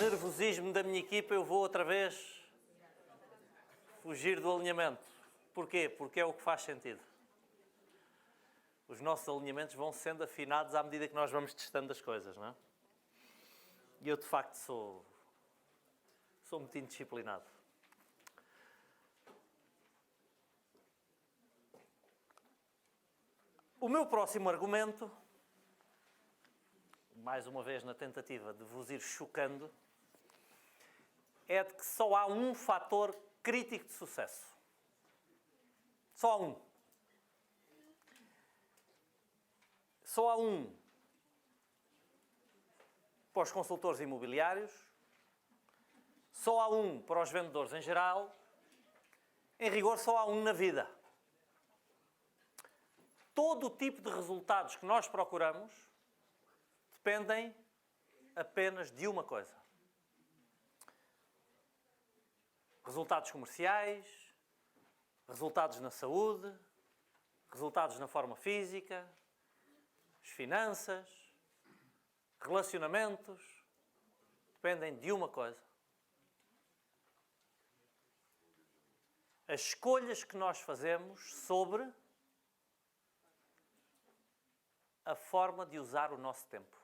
nervosismo da minha equipa, eu vou outra vez fugir do alinhamento. Porquê? Porque é o que faz sentido. Os nossos alinhamentos vão sendo afinados à medida que nós vamos testando as coisas, não é? E eu, de facto, sou muito indisciplinado. O meu próximo argumento, mais uma vez na tentativa de vos ir chocando, é de que só há um fator crítico de sucesso. Só há um. Só há um para os consultores imobiliários, só há um para os vendedores em geral, em rigor só há um na vida. Todo o tipo de resultados que nós procuramos dependem apenas de uma coisa. Resultados comerciais, resultados na saúde, resultados na forma física, as finanças, relacionamentos, dependem de uma coisa. As escolhas que nós fazemos sobre a forma de usar o nosso tempo.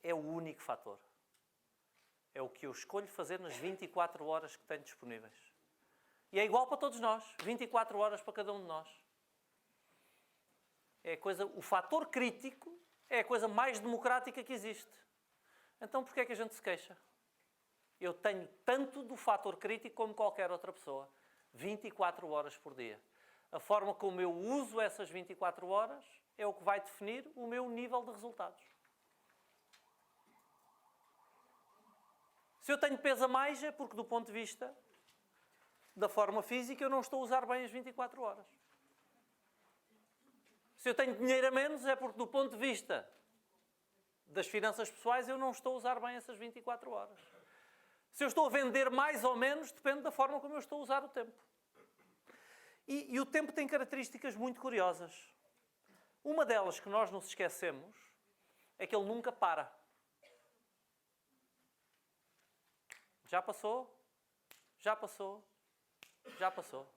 É o único fator. É o que eu escolho fazer nas 24 horas que tenho disponíveis. E é igual para todos nós. 24 horas para cada um de nós. O fator crítico é a coisa mais democrática que existe. Então, porquê é que a gente se queixa? Eu tenho tanto do fator crítico como qualquer outra pessoa. 24 horas por dia. A forma como eu uso essas 24 horas é o que vai definir o meu nível de resultados. Se eu tenho peso a mais é porque, do ponto de vista da forma física, eu não estou a usar bem as 24 horas. Se eu tenho dinheiro a menos é porque, do ponto de vista das finanças pessoais, eu não estou a usar bem essas 24 horas. Se eu estou a vender mais ou menos, depende da forma como eu estou a usar o tempo. E o tempo tem características muito curiosas. Uma delas que nós nos esquecemos é que ele nunca para. Já passou, já passou, já passou.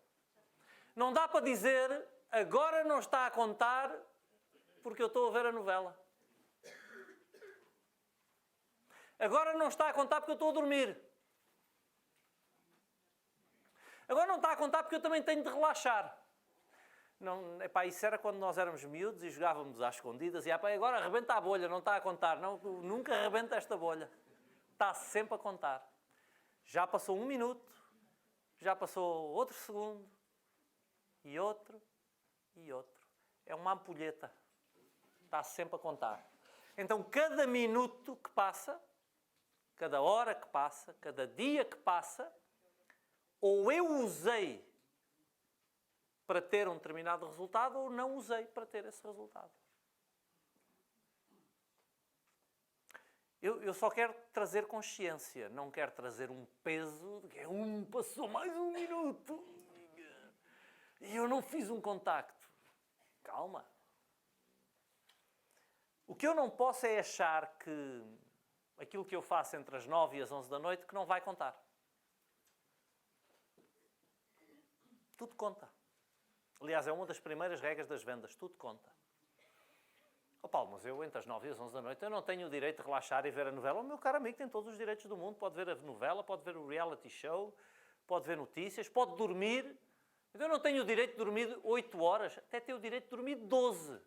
Não dá para dizer, agora não está a contar porque eu estou a ver a novela. Agora não está a contar porque eu estou a dormir. Agora não está a contar porque eu também tenho de relaxar. Não, isso era quando nós éramos miúdos e jogávamos às escondidas e agora arrebenta a bolha, não está a contar. Não, nunca arrebenta esta bolha. Está sempre a contar. Já passou 1 minuto, já passou outro segundo, e outro, e outro. É uma ampulheta. Está sempre a contar. Então, cada minuto que passa, cada hora que passa, cada dia que passa, ou eu usei para ter um determinado resultado, ou não usei para ter esse resultado. Eu só quero trazer consciência, não quero trazer um peso de que passou mais 1 minuto e eu não fiz um contacto. Calma. O que eu não posso é achar que aquilo que eu faço entre as 9 e as 11 da noite que não vai contar. Tudo conta. Aliás, é uma das primeiras regras das vendas. Tudo conta. Oh Paulo, mas eu entre as 9 e as 11 da noite eu não tenho o direito de relaxar e ver a novela. O meu caro amigo tem todos os direitos do mundo. Pode ver a novela, pode ver o reality show, pode ver notícias, pode dormir. Eu não tenho o direito de dormir 8 horas, até tenho o direito de dormir 12.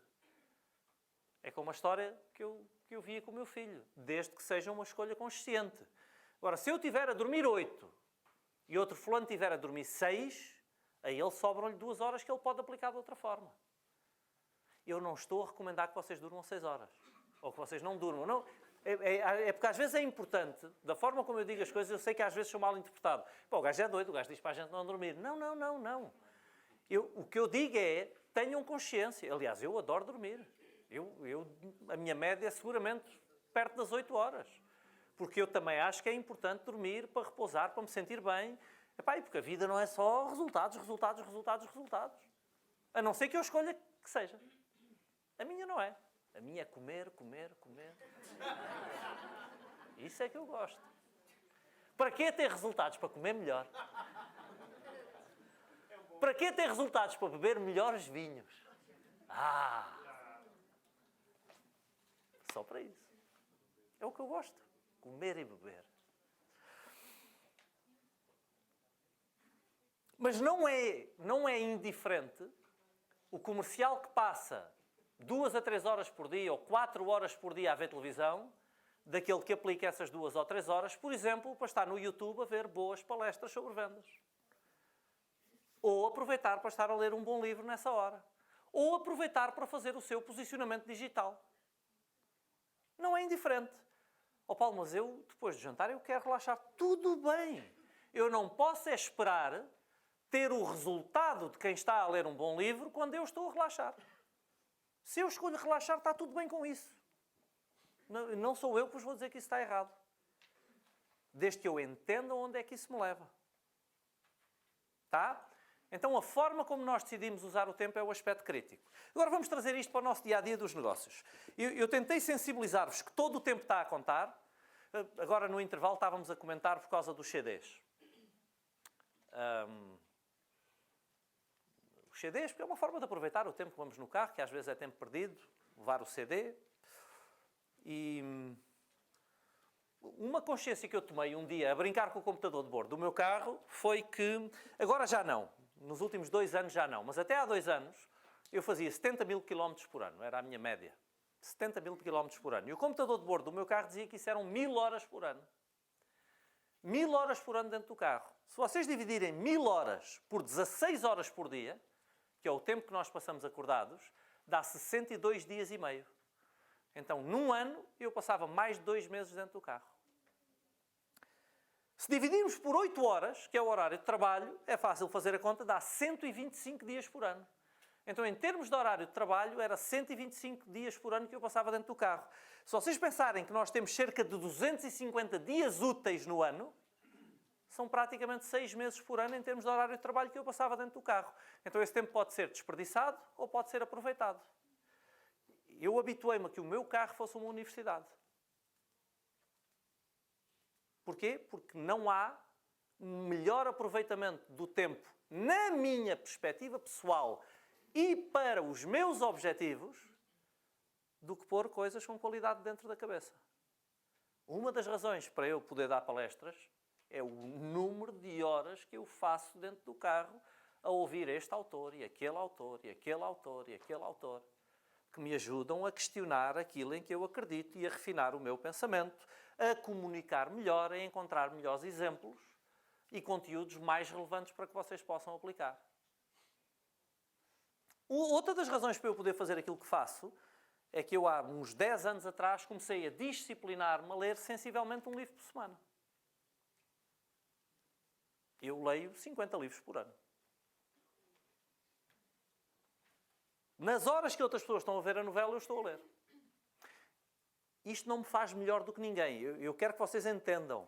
É como a história que eu via com o meu filho, desde que seja uma escolha consciente. Agora, se eu estiver a dormir 8 e outro fulano estiver a dormir 6, a ele sobram-lhe 2 horas que ele pode aplicar de outra forma. Eu não estou a recomendar que vocês durmam 6 horas. Ou que vocês não durmam. Não, é porque às vezes é importante, da forma como eu digo as coisas, eu sei que às vezes sou mal interpretado. Pô, o gajo é doido, o gajo diz para a gente não dormir. Não. O que eu digo é, tenham consciência. Aliás, eu adoro dormir. A minha média é seguramente perto das 8 horas. Porque eu também acho que é importante dormir para repousar, para me sentir bem. Porque a vida não é só resultados. A não ser que eu escolha que seja. A minha não é. A minha é comer, comer, comer. Isso é que eu gosto. Para que ter resultados? Para comer melhor. Para que ter resultados? Para beber melhores vinhos. Só para isso. É o que eu gosto. Comer e beber. Mas não é indiferente o comercial que passa 2 a 3 horas por dia ou 4 horas por dia a ver televisão, daquele que aplica essas 2 ou 3 horas, por exemplo, para estar no YouTube a ver boas palestras sobre vendas. Ou aproveitar para estar a ler um bom livro nessa hora. Ou aproveitar para fazer o seu posicionamento digital. Não é indiferente. Paulo, mas eu, depois de jantar, eu quero relaxar. Tudo bem. Eu não posso esperar ter o resultado de quem está a ler um bom livro quando eu estou a relaxar. Se eu escolho relaxar, está tudo bem com isso. Não sou eu que vos vou dizer que isso está errado. Desde que eu entenda onde é que isso me leva. Tá? Então, a forma como nós decidimos usar o tempo é o aspecto crítico. Agora vamos trazer isto para o nosso dia-a-dia dos negócios. Eu tentei sensibilizar-vos que todo o tempo está a contar. Agora, no intervalo, estávamos a comentar por causa dos CDs. Os CDs, porque é uma forma de aproveitar o tempo que vamos no carro, que às vezes é tempo perdido, levar o CD. E uma consciência que eu tomei um dia a brincar com o computador de bordo do meu carro foi que, agora já não, nos últimos 2 anos já não, mas até há 2 anos eu fazia 70 mil km por ano, era a minha média. 70 mil km por ano. E o computador de bordo do meu carro dizia que isso eram 1000 horas por ano. 1000 horas por ano dentro do carro. Se vocês dividirem 1000 horas por 16 horas por dia, que é o tempo que nós passamos acordados, dá 62 dias e meio. Então, num ano, eu passava mais de 2 meses dentro do carro. Se dividirmos por 8 horas, que é o horário de trabalho, é fácil fazer a conta, dá 125 dias por ano. Então, em termos de horário de trabalho, era 125 dias por ano que eu passava dentro do carro. Se vocês pensarem que nós temos cerca de 250 dias úteis no ano, são praticamente 6 meses por ano em termos de horário de trabalho que eu passava dentro do carro. Então, esse tempo pode ser desperdiçado ou pode ser aproveitado. Eu habituei-me a que o meu carro fosse uma universidade. Porquê? Porque não há melhor aproveitamento do tempo, na minha perspectiva pessoal e para os meus objetivos, do que pôr coisas com qualidade dentro da cabeça. Uma das razões para eu poder dar palestras é o número de horas que eu faço dentro do carro a ouvir este autor e aquele autor e aquele autor e aquele autor, que me ajudam a questionar aquilo em que eu acredito e a refinar o meu pensamento, a comunicar melhor, a encontrar melhores exemplos e conteúdos mais relevantes para que vocês possam aplicar. Outra das razões para eu poder fazer aquilo que faço é que eu há uns 10 anos atrás comecei a disciplinar-me a ler sensivelmente um livro por semana. Eu leio 50 livros por ano. Nas horas que outras pessoas estão a ver a novela, eu estou a ler. Isto não me faz melhor do que ninguém. Eu quero que vocês entendam.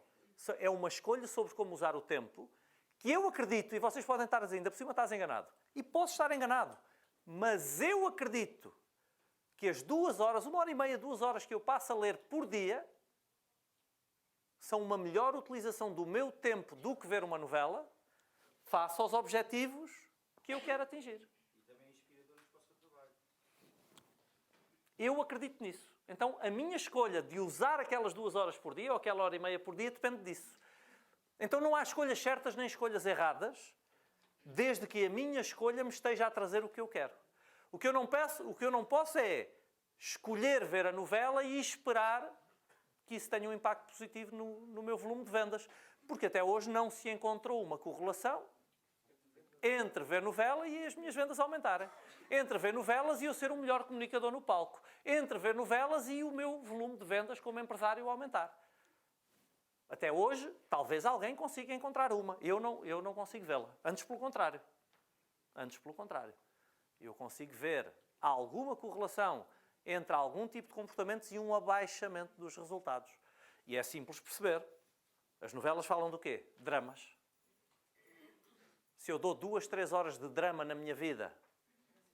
É uma escolha sobre como usar o tempo, que eu acredito, e vocês podem estar ainda por cima, estás enganado. E posso estar enganado. Mas eu acredito que as 2 horas, 1h30, 2 horas que eu passo a ler por dia, são uma melhor utilização do meu tempo do que ver uma novela, face aos objetivos que eu quero atingir. Eu acredito nisso. Então, a minha escolha de usar aquelas 2 horas por dia, ou aquela 1h30 por dia, depende disso. Então, não há escolhas certas nem escolhas erradas, desde que a minha escolha me esteja a trazer o que eu quero. O que eu não posso é escolher ver a novela e esperar que isso tenha um impacto positivo no meu volume de vendas. Porque até hoje não se encontrou uma correlação entre ver novela e as minhas vendas aumentarem. Entre ver novelas e eu ser um melhor comunicador no palco. Entre ver novelas e o meu volume de vendas como empresário aumentar. Até hoje, talvez alguém consiga encontrar uma. Eu não consigo vê-la. Antes pelo contrário. Eu consigo ver alguma correlação entre algum tipo de comportamentos e um abaixamento dos resultados. E é simples perceber. As novelas falam do quê? Dramas. Se eu dou 2, 3 horas de drama na minha vida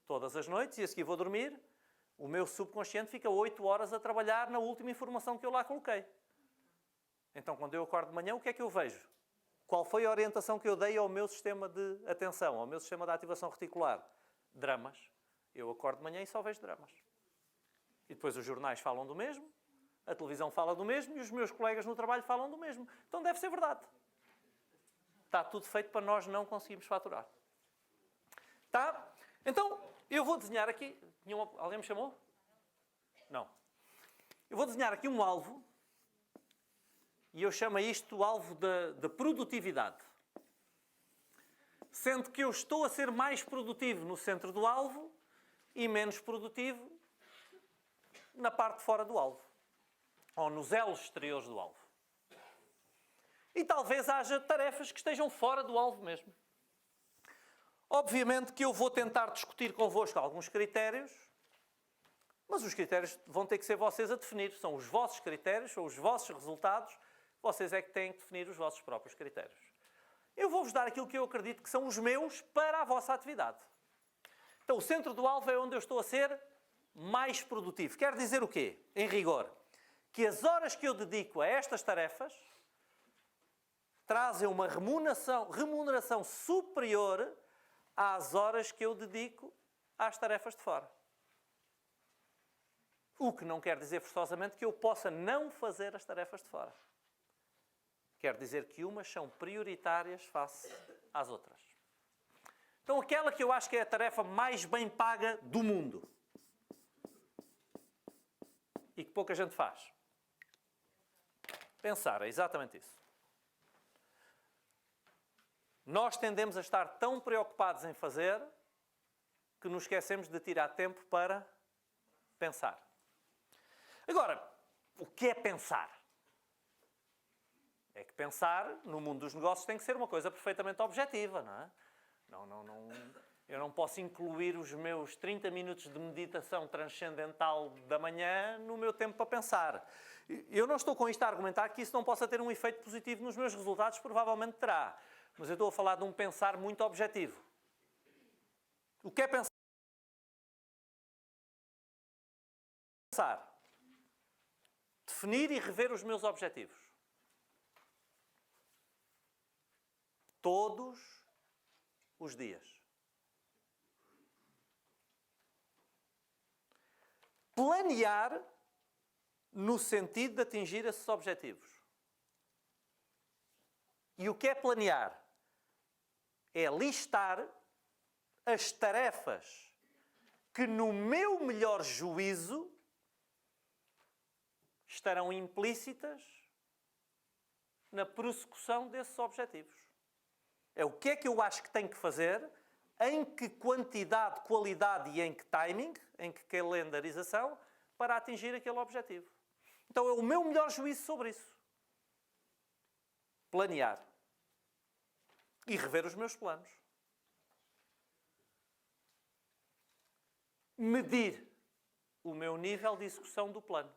todas as noites e a seguir vou dormir, O meu subconsciente fica 8 horas a trabalhar na última informação que eu lá coloquei. Então, quando eu acordo de manhã, o que é que eu vejo? Qual foi a orientação que eu dei ao meu sistema de atenção, ao meu sistema de ativação reticular? Dramas. Eu acordo de manhã e só vejo dramas. E depois os jornais falam do mesmo, a televisão fala do mesmo e os meus colegas no trabalho falam do mesmo. Então deve ser verdade. Está tudo feito para nós não conseguirmos faturar. Tá? Então, eu vou desenhar aqui... Alguém me chamou? Não. Eu vou desenhar aqui um alvo e eu chamo isto o alvo da produtividade. Sendo que eu estou a ser mais produtivo no centro do alvo e menos produtivo na parte de fora do alvo. Ou nos elos exteriores do alvo. E talvez haja tarefas que estejam fora do alvo mesmo. Obviamente que eu vou tentar discutir convosco alguns critérios, mas os critérios vão ter que ser vocês a definir. São os vossos critérios, são os vossos resultados, vocês é que têm que definir os vossos próprios critérios. Eu vou-vos dar aquilo que eu acredito que são os meus para a vossa atividade. Então, o centro do alvo é onde eu estou a ser mais produtivo. Quer dizer o quê? Em rigor, que as horas que eu dedico a estas tarefas trazem uma remuneração superior às horas que eu dedico às tarefas de fora. O que não quer dizer forçosamente que eu possa não fazer as tarefas de fora. Quer dizer que umas são prioritárias face às outras. Então, aquela que eu acho que é a tarefa mais bem paga do mundo e que pouca gente faz. Pensar, é exatamente isso. Nós tendemos a estar tão preocupados em fazer que nos esquecemos de tirar tempo para pensar. Agora, o que é pensar? É que pensar, no mundo dos negócios, tem que ser uma coisa perfeitamente objetiva, não é? Eu não posso incluir os meus 30 minutos de meditação transcendental da manhã no meu tempo para pensar. Eu não estou com isto a argumentar que isso não possa ter um efeito positivo nos meus resultados, provavelmente terá. Mas eu estou a falar de um pensar muito objetivo. O que é pensar? Definir e rever os meus objetivos. Todos os dias. Planear no sentido de atingir esses objetivos. E o que é planear? É listar as tarefas que, no meu melhor juízo, estarão implícitas na prossecução desses objetivos. É o que é que eu acho que tenho que fazer, em que quantidade, qualidade e em que timing, em que calendarização, para atingir aquele objetivo. Então é o meu melhor juízo sobre isso. Planear. E rever os meus planos. Medir o meu nível de execução do plano.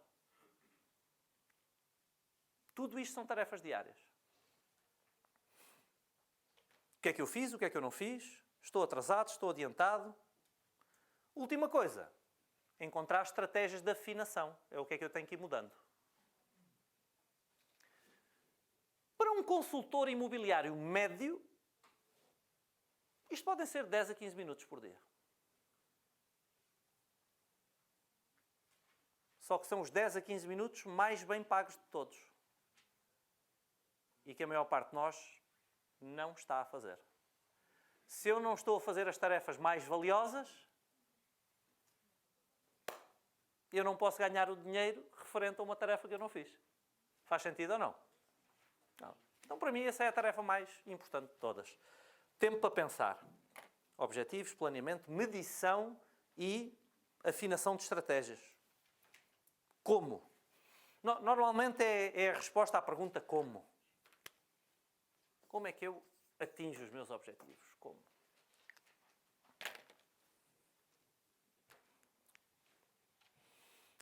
Tudo isto são tarefas diárias. O que é que eu fiz? O que é que eu não fiz? Estou atrasado? Estou adiantado? Última coisa. Encontrar estratégias de afinação. É o que é que eu tenho que ir mudando. Para um consultor imobiliário médio, isto podem ser 10 a 15 minutos por dia. Só que são os 10 a 15 minutos mais bem pagos de todos. E que a maior parte de nós não está a fazer. Se eu não estou a fazer as tarefas mais valiosas, eu não posso ganhar o dinheiro referente a uma tarefa que eu não fiz. Faz sentido ou não? Não. Então, para mim, essa é a tarefa mais importante de todas. Tempo para pensar. Objetivos, planeamento, medição e afinação de estratégias. Como? Normalmente é a resposta à pergunta como. Como é que eu atinjo os meus objetivos? Como?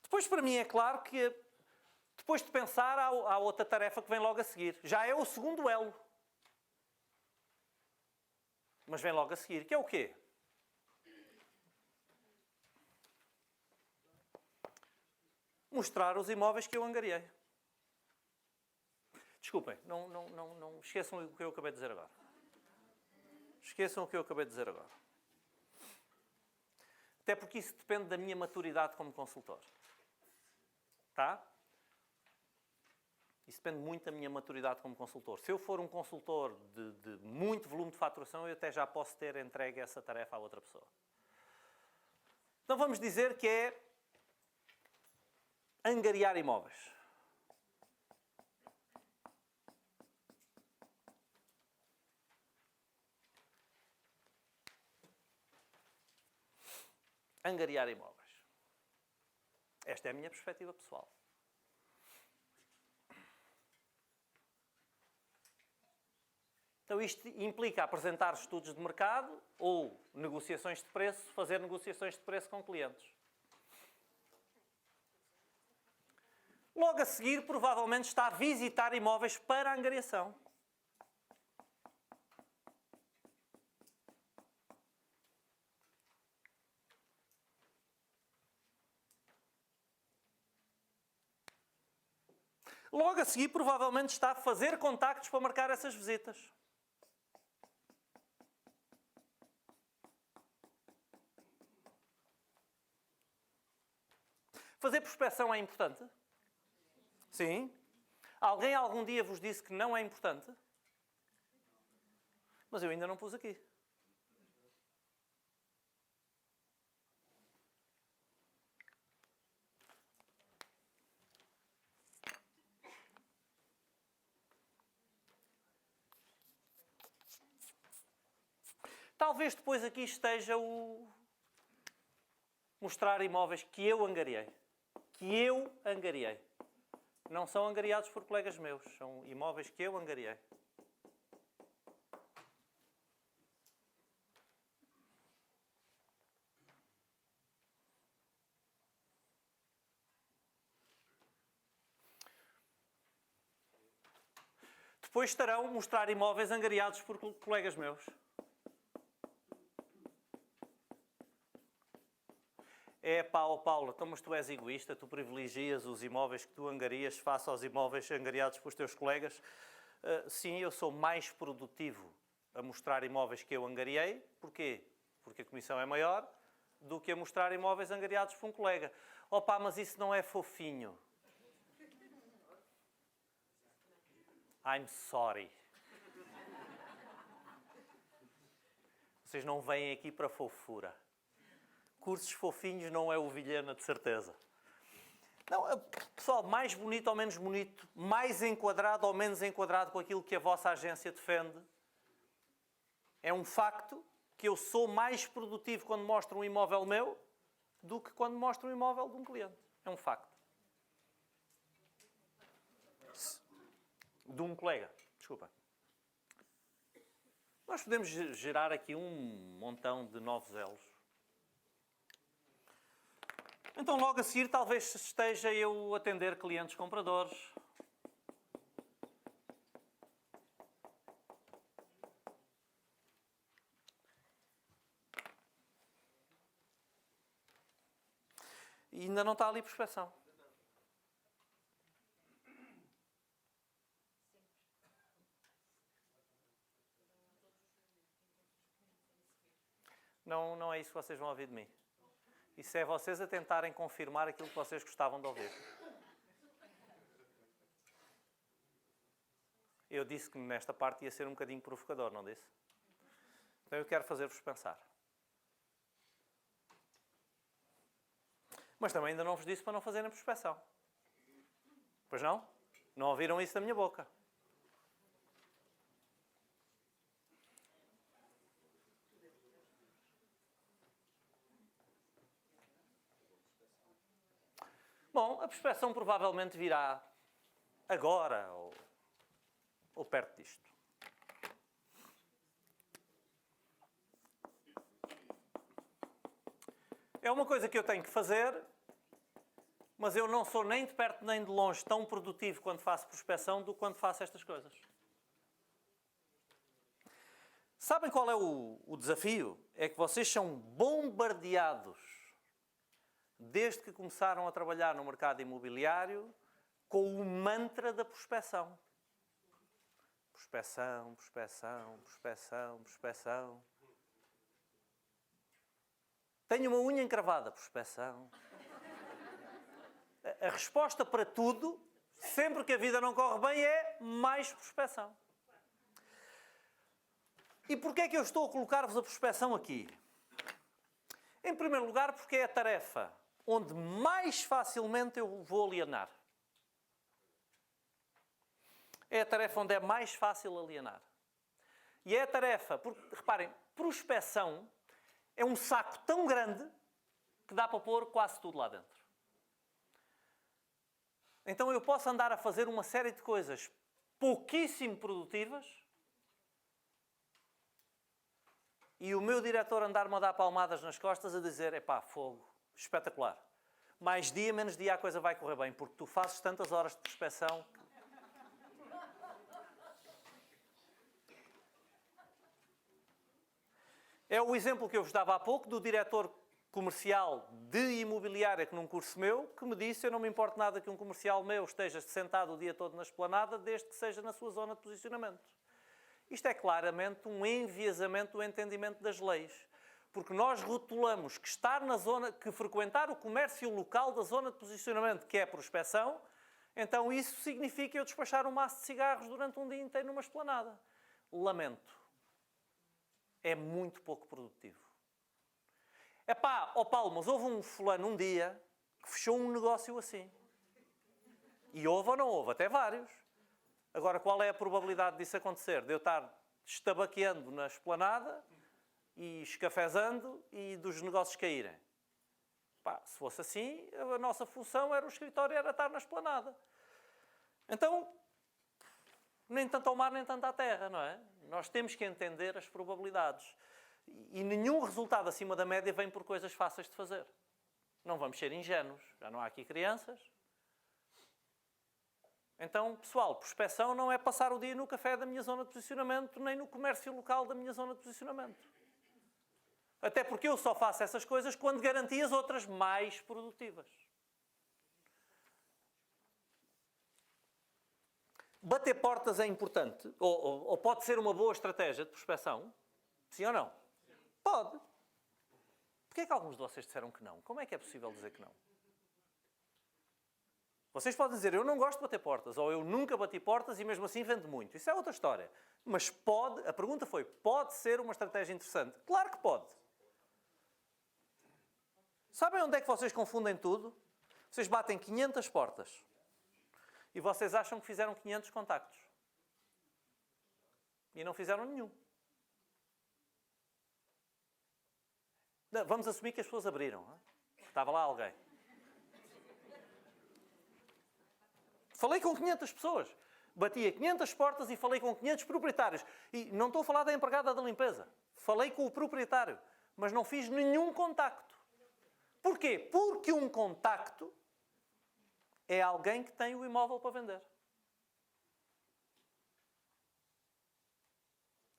Depois, para mim, é claro que depois de pensar, há outra tarefa que vem logo a seguir. Já é o segundo elo. Mas vem logo a seguir. Que é o quê? Mostrar os imóveis que eu angariei. Desculpem, não esqueçam o que eu acabei de dizer agora. Esqueçam o que eu acabei de dizer agora. Até porque isso depende da minha maturidade como consultor. Tá? Isso depende muito da minha maturidade como consultor. Se eu for um consultor de muito volume de faturação, eu até já posso ter entregue essa tarefa a outra pessoa. Então vamos dizer que é angariar imóveis. Angariar imóveis. Esta é a minha perspectiva pessoal. Então isto implica apresentar estudos de mercado ou negociações de preço, fazer negociações de preço com clientes. Logo a seguir, provavelmente está a visitar imóveis para angariação. Logo a seguir, provavelmente está a fazer contactos para marcar essas visitas. Fazer prospecção é importante? Sim. Alguém algum dia vos disse que não é importante? Mas eu ainda não pus aqui. Talvez depois aqui esteja o mostrar imóveis que eu angariei. Que eu angariei. Não são angariados por colegas meus. São imóveis que eu angariei. Depois estarão mostrar imóveis angariados por colegas meus. É pá, ó Paulo, então mas tu és egoísta, tu privilegias os imóveis que tu angarias face aos imóveis angariados pelos teus colegas. Sim, eu sou mais produtivo a mostrar imóveis que eu angariei. Porquê? Porque a comissão é maior do que a mostrar imóveis angariados por um colega. Ó pá, mas isso não é fofinho. I'm sorry. Vocês não vêm aqui para fofura. Cursos fofinhos não é o Vilhena, de certeza. Não, pessoal, mais bonito ou menos bonito, mais enquadrado ou menos enquadrado com aquilo que a vossa agência defende, é um facto que eu sou mais produtivo quando mostro um imóvel meu do que quando mostro um imóvel de um cliente. É um facto. De um colega. Desculpa. Nós podemos gerar aqui um montão de novos elos. Então, logo a seguir, talvez esteja eu a atender clientes compradores. E ainda não está ali prospecção. Não é isso que vocês vão ouvir de mim. Isso é vocês a tentarem confirmar aquilo que vocês gostavam de ouvir. Eu disse que nesta parte ia ser um bocadinho provocador, não disse? Então eu quero fazer-vos pensar. Mas também ainda não vos disse para não fazerem prospecção. Pois não? Não ouviram isso da minha boca. Bom, a prospecção provavelmente virá agora ou perto disto. É uma coisa que eu tenho que fazer, mas eu não sou nem de perto nem de longe tão produtivo quando faço prospecção do que quando faço estas coisas. Sabem qual é o desafio? É que vocês são bombardeados desde que começaram a trabalhar no mercado imobiliário, com o mantra da prospecção. Prospecção, prospecção, prospecção, prospecção. Tenho uma unha encravada. Prospecção. A resposta para tudo, sempre que a vida não corre bem, é mais prospecção. E porquê é que eu estou a colocar-vos a prospecção aqui? Em primeiro lugar, porque é a tarefa onde mais facilmente eu vou alienar. É a tarefa onde é mais fácil alienar. E é a tarefa, porque, reparem, prospecção é um saco tão grande que dá para pôr quase tudo lá dentro. Então eu posso andar a fazer uma série de coisas pouquíssimo produtivas e o meu diretor andar-me a dar palmadas nas costas a dizer, epá, fogo, espetacular. Mais dia, menos dia a coisa vai correr bem, porque tu fazes tantas horas de prospecção. É o exemplo que eu vos dava há pouco do diretor comercial de imobiliária que num curso meu, que me disse, eu não me importo nada que um comercial meu esteja sentado o dia todo na esplanada, desde que seja na sua zona de posicionamento. Isto é claramente um enviesamento do entendimento das leis. Porque nós rotulamos que estar na zona, que frequentar o comércio local da zona de posicionamento, que é a prospecção, então isso significa eu despachar um maço de cigarros durante um dia inteiro numa esplanada. Lamento. É muito pouco produtivo. Epá, ó Paulo, mas houve um fulano um dia que fechou um negócio assim. E houve ou não houve? Até vários. Agora, qual é a probabilidade disso acontecer? De eu estar estabaqueando na esplanada e escafezando e dos negócios caírem? Pá, se fosse assim, a nossa função era o escritório, era estar na esplanada. Então, nem tanto ao mar, nem tanto à terra, não é? Nós temos que entender as probabilidades. E nenhum resultado acima da média vem por coisas fáceis de fazer. Não vamos ser ingênuos. Já não há aqui crianças. Então, pessoal, prospecção não é passar o dia no café da minha zona de posicionamento, nem no comércio local da minha zona de posicionamento. Até porque eu só faço essas coisas quando garanti as outras mais produtivas. Bater portas é importante, ou pode ser uma boa estratégia de prospecção? Sim ou não? Sim. Pode. Porquê é que alguns de vocês disseram que não? Como é que é possível dizer que não? Vocês podem dizer, eu não gosto de bater portas, ou eu nunca bati portas e mesmo assim vendo muito. Isso é outra história. Mas pode, a pergunta foi, pode ser uma estratégia interessante? Claro que pode. Sabem onde é que vocês confundem tudo? Vocês batem 500 portas. E vocês acham que fizeram 500 contactos. E não fizeram nenhum. Não, vamos assumir que as pessoas abriram. Não é? Estava lá alguém. Falei com 500 pessoas. Bati a 500 portas e falei com 500 proprietários. E não estou a falar da empregada da limpeza. Falei com o proprietário. Mas não fiz nenhum contacto. Porquê? Porque um contacto é alguém que tem o imóvel para vender.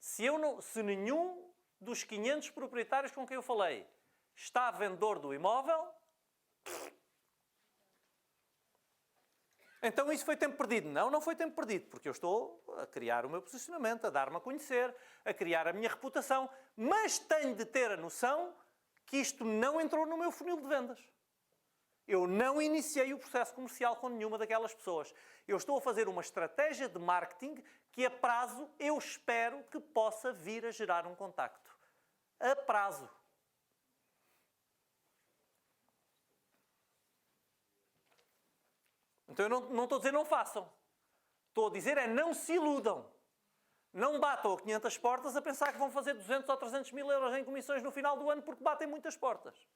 Se nenhum dos 500 proprietários com quem eu falei está vendedor do imóvel, então isso foi tempo perdido. Não, não foi tempo perdido, porque eu estou a criar o meu posicionamento, a dar-me a conhecer, a criar a minha reputação, mas tenho de ter a noção que isto não entrou no meu funil de vendas. Eu não iniciei o processo comercial com nenhuma daquelas pessoas. Eu estou a fazer uma estratégia de marketing que a prazo eu espero que possa vir a gerar um contacto. A prazo. Então eu não estou a dizer não façam. Estou a dizer é não se iludam. Não batam a 500 portas a pensar que vão fazer 200 ou 300 mil euros em comissões no final do ano porque batem muitas portas.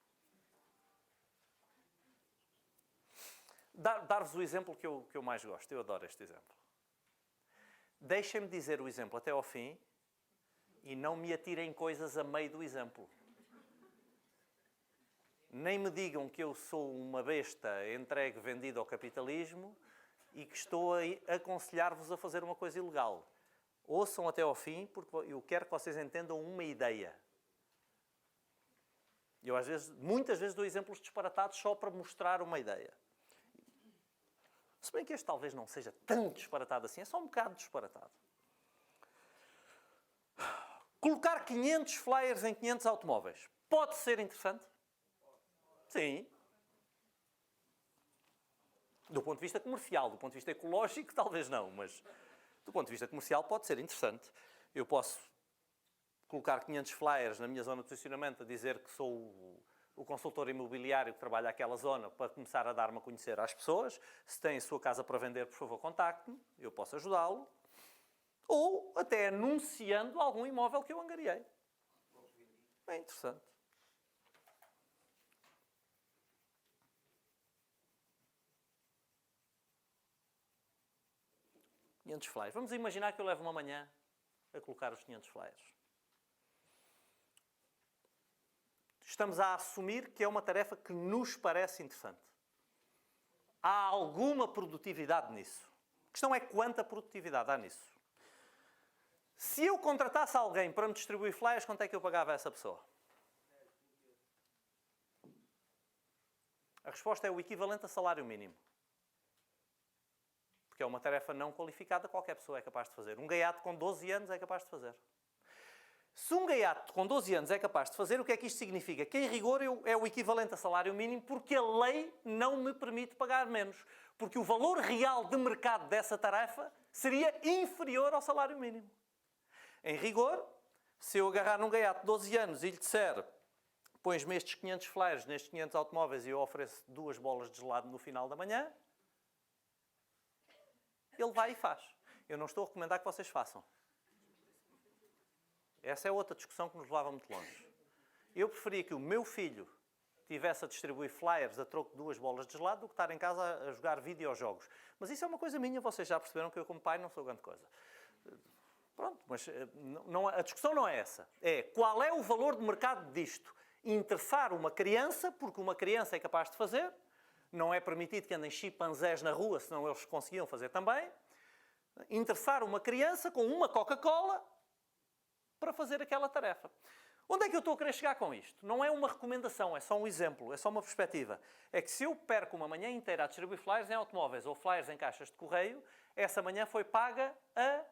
Dar-vos o exemplo que eu mais gosto. Eu adoro este exemplo. Deixem-me dizer o exemplo até ao fim e não me atirem coisas a meio do exemplo. Nem me digam que eu sou uma besta entregue, vendida ao capitalismo e que estou a aconselhar-vos a fazer uma coisa ilegal. Ouçam até ao fim, porque eu quero que vocês entendam uma ideia. Eu, muitas vezes, dou exemplos disparatados só para mostrar uma ideia. Se bem que este talvez não seja tão disparatado assim, é só um bocado disparatado. Colocar 500 flyers em 500 automóveis pode ser interessante? Sim. Do ponto de vista comercial, do ponto de vista ecológico, talvez não, mas do ponto de vista comercial pode ser interessante. Eu posso colocar 500 flyers na minha zona de posicionamento a dizer que sou o consultor imobiliário que trabalha aquela zona para começar a dar-me a conhecer às pessoas. Se tem a sua casa para vender, por favor, contacte-me, eu posso ajudá-lo. Ou até anunciando algum imóvel que eu angariei. É interessante. $500 flyers. Vamos imaginar que eu levo uma manhã a colocar os 500 flyers. Estamos a assumir que é uma tarefa que nos parece interessante. Há alguma produtividade nisso. A questão é quanta produtividade há nisso. Se eu contratasse alguém para me distribuir flyers, quanto é que eu pagava a essa pessoa? A resposta é o equivalente a salário mínimo. Porque é uma tarefa não qualificada, qualquer pessoa é capaz de fazer. Um gaiato com 12 anos é capaz de fazer. Se um gaiato com 12 anos é capaz de fazer, o que é que isto significa? Que, em rigor, é o equivalente a salário mínimo porque a lei não me permite pagar menos. Porque o valor real de mercado dessa tarefa seria inferior ao salário mínimo. Em rigor, se eu agarrar num gaiato de 12 anos e lhe disser pões-me estes 500 flyers nestes 500 automóveis e eu ofereço 2 bolas de gelado no final da manhã, ele vai e faz. Eu não estou a recomendar que vocês façam. Essa é outra discussão que nos levava muito longe. Eu preferia que o meu filho tivesse a distribuir flyers a troco de 2 bolas de gelado do que estar em casa a jogar videojogos. Mas isso é uma coisa minha, vocês já perceberam que eu como pai não sou grande coisa. Pronto, mas a discussão não é essa. É qual é o valor de mercado disto. Interessar uma criança, porque uma criança é capaz de fazer. Não é permitido que andem chimpanzés na rua, senão eles conseguiam fazer também. Interessar uma criança com uma Coca-Cola para fazer aquela tarefa. Onde é que eu estou a querer chegar com isto? Não é uma recomendação, é só um exemplo, é só uma perspectiva. É que se eu perco uma manhã inteira a distribuir flyers em automóveis ou flyers em caixas de correio, essa manhã foi paga a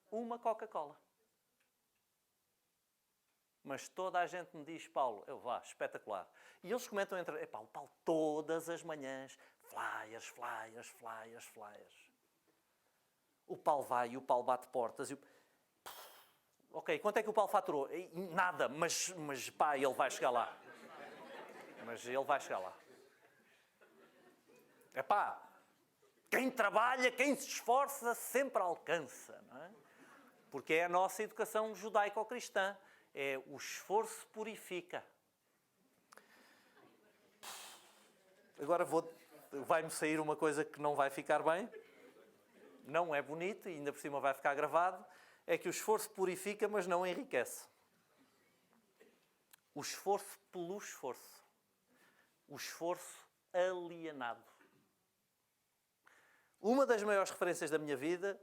uma Coca-Cola. Mas toda a gente me diz, Paulo, espetacular. E eles comentam entre, o Paulo todas as manhãs, flyers, flyers, flyers, flyers. O Paulo vai e o Paulo bate portas e Ok, quanto é que o Paulo faturou? Nada, mas pá, ele vai chegar lá. Mas ele vai chegar lá. Quem trabalha, quem se esforça, sempre alcança, não é? Porque é a nossa educação judaico-cristã. É o esforço purifica. Agora vai-me sair uma coisa que não vai ficar bem. Não é bonito e ainda por cima vai ficar gravado. É que o esforço purifica, mas não enriquece. O esforço pelo esforço. O esforço alienado. Uma das maiores referências da minha vida,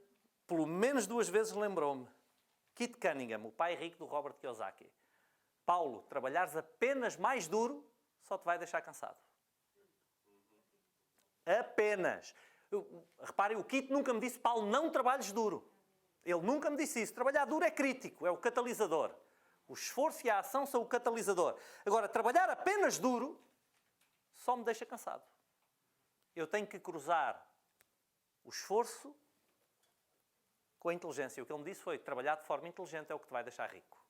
pelo menos 2 vezes lembrou-me. Kit Cunningham, o pai rico do Robert Kiyosaki. Paulo, trabalhares apenas mais duro, só te vai deixar cansado. Apenas. Reparem, o Kit nunca me disse, Paulo, não trabalhes duro. Ele nunca me disse isso. Trabalhar duro é crítico, é o catalisador. O esforço e a ação são o catalisador. Agora, trabalhar apenas duro só me deixa cansado. Eu tenho que cruzar o esforço com a inteligência. O que ele me disse foi, trabalhar de forma inteligente é o que te vai deixar rico.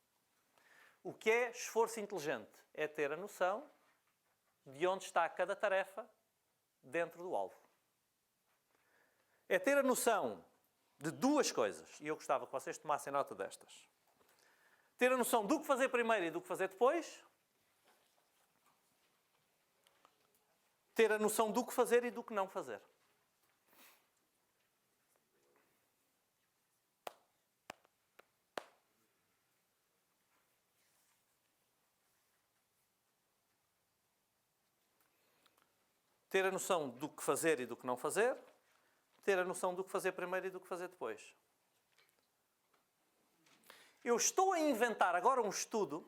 O que é esforço inteligente? É ter a noção de onde está cada tarefa dentro do alvo. É ter a noção de 2 coisas, e eu gostava que vocês tomassem nota destas. Ter a noção do que fazer primeiro e do que fazer depois. Ter a noção do que fazer e do que não fazer. Ter a noção do que fazer e do que não fazer. Ter a noção do que fazer primeiro e do que fazer depois. Eu estou a inventar agora um estudo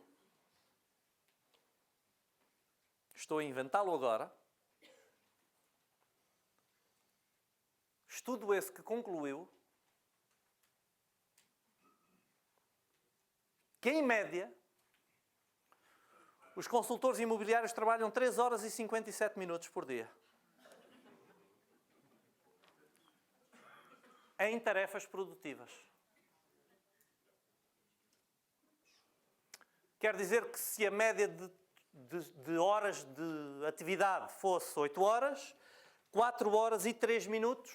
Estou a inventá-lo agora. Estudo esse que concluiu que, em média, os consultores imobiliários trabalham 3 horas e 57 minutos por dia. Em tarefas produtivas. Quer dizer que se a média de horas de atividade fosse 8 horas, 4 horas e 3 minutos,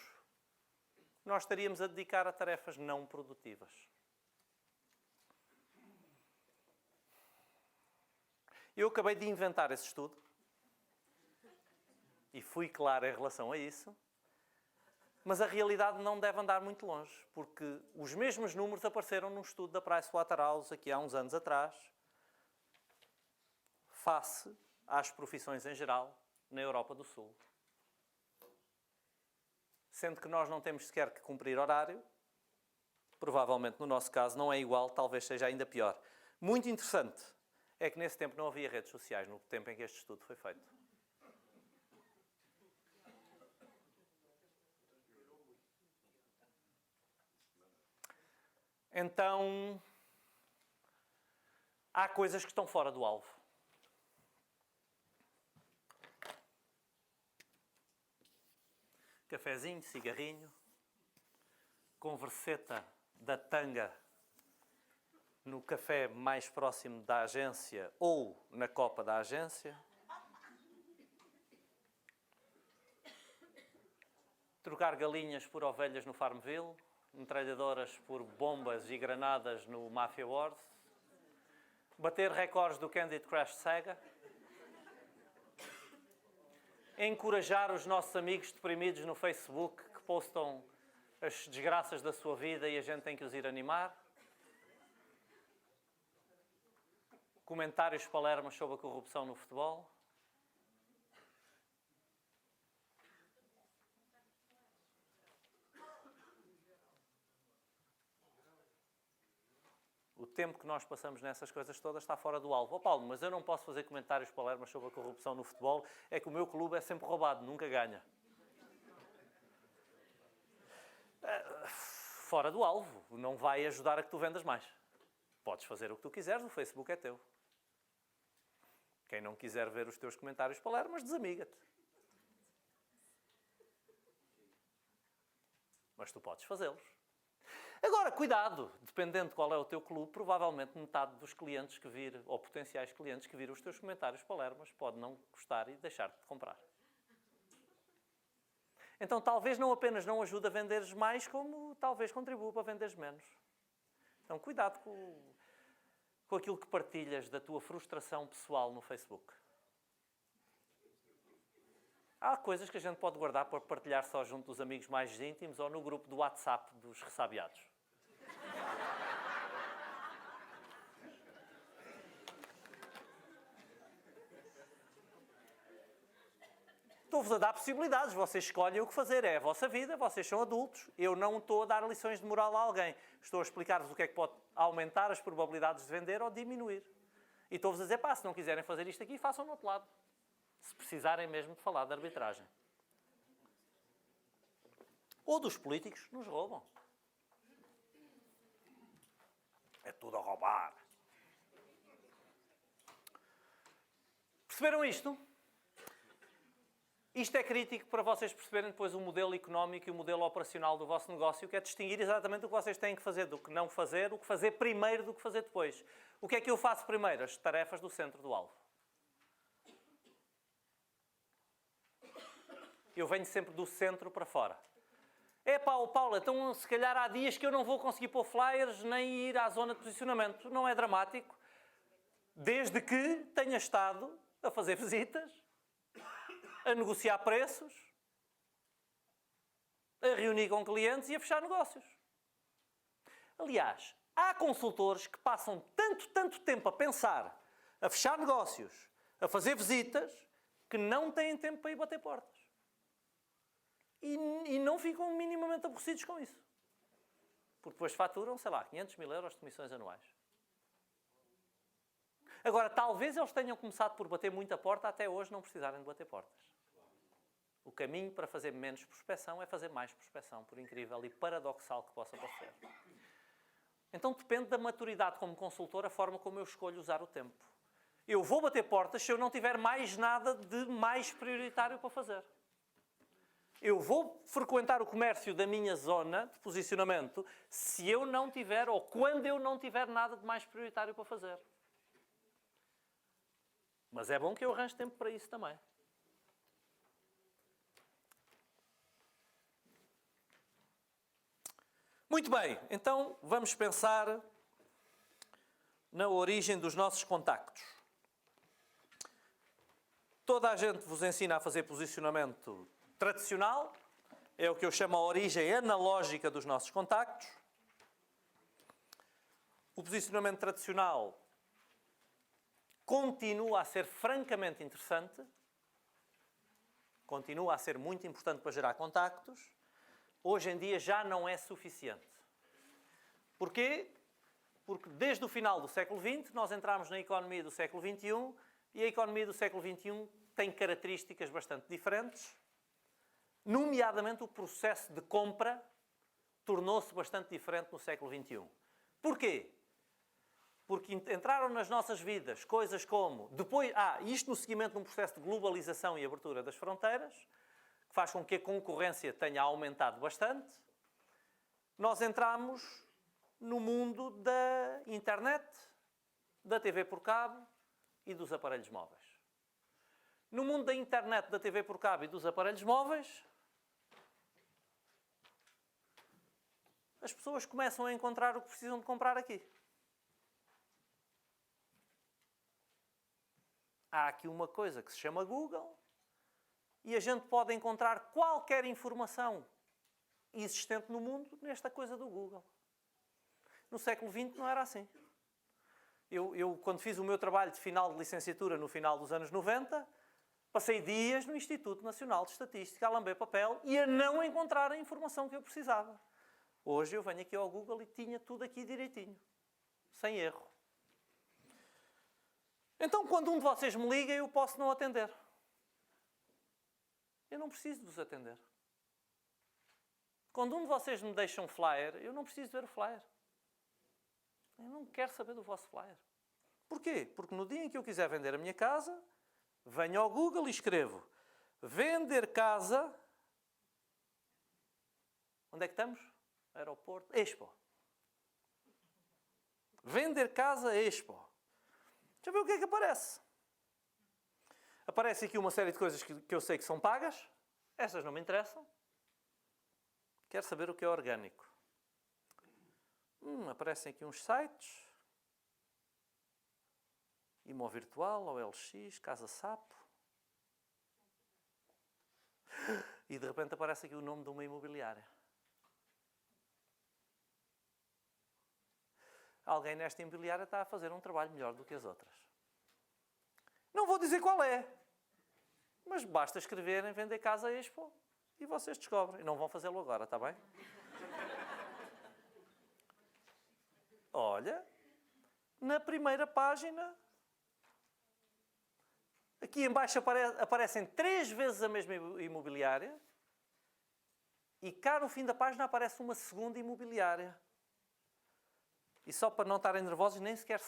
nós estaríamos a dedicar a tarefas não produtivas. Eu acabei de inventar esse estudo e fui claro em relação a isso, mas a realidade não deve andar muito longe, porque os mesmos números apareceram num estudo da Pricewaterhouse aqui há uns anos atrás, face às profissões em geral na Europa do Sul. Sendo que nós não temos sequer que cumprir horário, provavelmente no nosso caso não é igual, talvez seja ainda pior. Muito interessante é que nesse tempo não havia redes sociais, no tempo em que este estudo foi feito. Então, há coisas que estão fora do alvo. Cafezinho, cigarrinho, converseta da tanga no café mais próximo da agência ou na copa da agência. Trocar galinhas por ovelhas no Farmville, metralhadoras por bombas e granadas no Mafia Wars. Bater recordes do Candy Crush Saga. Encorajar os nossos amigos deprimidos no Facebook que postam as desgraças da sua vida e a gente tem que os ir animar. Comentários palermas sobre a corrupção no futebol. O tempo que nós passamos nessas coisas todas está fora do alvo. Oh, Paulo, mas eu não posso fazer comentários palermas sobre a corrupção no futebol. É que o meu clube é sempre roubado, nunca ganha. Fora do alvo. Não vai ajudar a que tu vendas mais. Podes fazer o que tu quiseres, o Facebook é teu. Quem não quiser ver os teus comentários palermas, desamiga-te. Mas tu podes fazê-los. Agora, cuidado, dependendo de qual é o teu clube, provavelmente metade dos clientes que vir, ou potenciais clientes que viram os teus comentários palermas, pode não gostar e deixar-te de comprar. Então, talvez não apenas não ajude a venderes mais, como talvez contribua para venderes menos. Então, cuidado com aquilo que partilhas da tua frustração pessoal no Facebook. Há coisas que a gente pode guardar para partilhar só junto dos amigos mais íntimos ou no grupo do WhatsApp dos ressabiados. Estou-vos a dar possibilidades, vocês escolhem o que fazer, é a vossa vida, vocês são adultos, eu não estou a dar lições de moral a alguém, estou a explicar-vos o que é que pode aumentar as probabilidades de vender ou diminuir. E estou-vos a dizer, se não quiserem fazer isto aqui, façam no outro lado. Se precisarem mesmo de falar de arbitragem. Ou dos políticos que nos roubam. É tudo a roubar. Perceberam isto? Isto é crítico para vocês perceberem depois o modelo económico e o modelo operacional do vosso negócio, que é distinguir exatamente o que vocês têm que fazer do que não fazer, o que fazer primeiro do que fazer depois. O que é que eu faço primeiro? As tarefas do centro do alvo. Eu venho sempre do centro para fora. Paulo, então se calhar há dias que eu não vou conseguir pôr flyers nem ir à zona de posicionamento. Não é dramático. Desde que tenha estado a fazer visitas, a negociar preços, a reunir com clientes e a fechar negócios. Aliás, há consultores que passam tanto tempo a pensar, a fechar negócios, a fazer visitas, que não têm tempo para ir bater portas. E não ficam minimamente aborrecidos com isso. Porque depois faturam, 500 mil euros de comissões anuais. Agora, talvez eles tenham começado por bater muita porta até hoje não precisarem de bater portas. O caminho para fazer menos prospecção é fazer mais prospecção, por incrível e paradoxal que possa parecer. Então depende da maturidade como consultor, a forma como eu escolho usar o tempo. Eu vou bater portas se eu não tiver mais nada de mais prioritário para fazer. Eu vou frequentar o comércio da minha zona de posicionamento se eu não tiver, ou quando eu não tiver nada de mais prioritário para fazer. Mas é bom que eu arranje tempo para isso também. Muito bem, então vamos pensar na origem dos nossos contactos. Toda a gente vos ensina a fazer posicionamento tradicional, é o que eu chamo a origem analógica dos nossos contactos. O posicionamento tradicional continua a ser francamente interessante, continua a ser muito importante para gerar contactos. Hoje em dia já não é suficiente. Porquê? Porque desde o final do século XX nós entramos na economia do século XXI e a economia do século XXI tem características bastante diferentes. Nomeadamente o processo de compra tornou-se bastante diferente no século XXI. Porquê? Porque entraram nas nossas vidas coisas como... isto no seguimento de um processo de globalização e abertura das fronteiras, que faz com que a concorrência tenha aumentado bastante. Nós entramos no mundo da internet, da TV por cabo e dos aparelhos móveis. No mundo da internet, da TV por cabo e dos aparelhos móveis, as pessoas começam a encontrar o que precisam de comprar aqui. Há aqui uma coisa que se chama Google e a gente pode encontrar qualquer informação existente no mundo nesta coisa do Google. No século XX não era assim. Eu, quando fiz o meu trabalho de final de licenciatura no final dos anos 90, passei dias no Instituto Nacional de Estatística a lamber papel e a não encontrar a informação que eu precisava. Hoje eu venho aqui ao Google e tinha tudo aqui direitinho, sem erro. Então, quando um de vocês me liga, eu posso não atender. Eu não preciso de vos atender. Quando um de vocês me deixa um flyer, eu não preciso ver o flyer. Eu não quero saber do vosso flyer. Porquê? Porque no dia em que eu quiser vender a minha casa, venho ao Google e escrevo vender casa. Onde é que estamos? Aeroporto. Expo. Vender casa Expo. Deixa eu ver o que é que aparece. Aparece aqui uma série de coisas que eu sei que são pagas. Estas não me interessam. Quero saber o que é orgânico. Aparecem aqui uns sites. Imo Virtual, OLX, Casa Sapo. E de repente aparece aqui o nome de uma imobiliária. Alguém nesta imobiliária está a fazer um trabalho melhor do que as outras. Não vou dizer qual é. Mas basta escreverem vender casa Expo e vocês descobrem. E não vão fazê-lo agora, está bem? Olha, na primeira página, aqui em baixo aparecem 3 vezes a mesma imobiliária e cá no fim da página aparece uma segunda imobiliária. E só para não estarem nervosos, nem sequer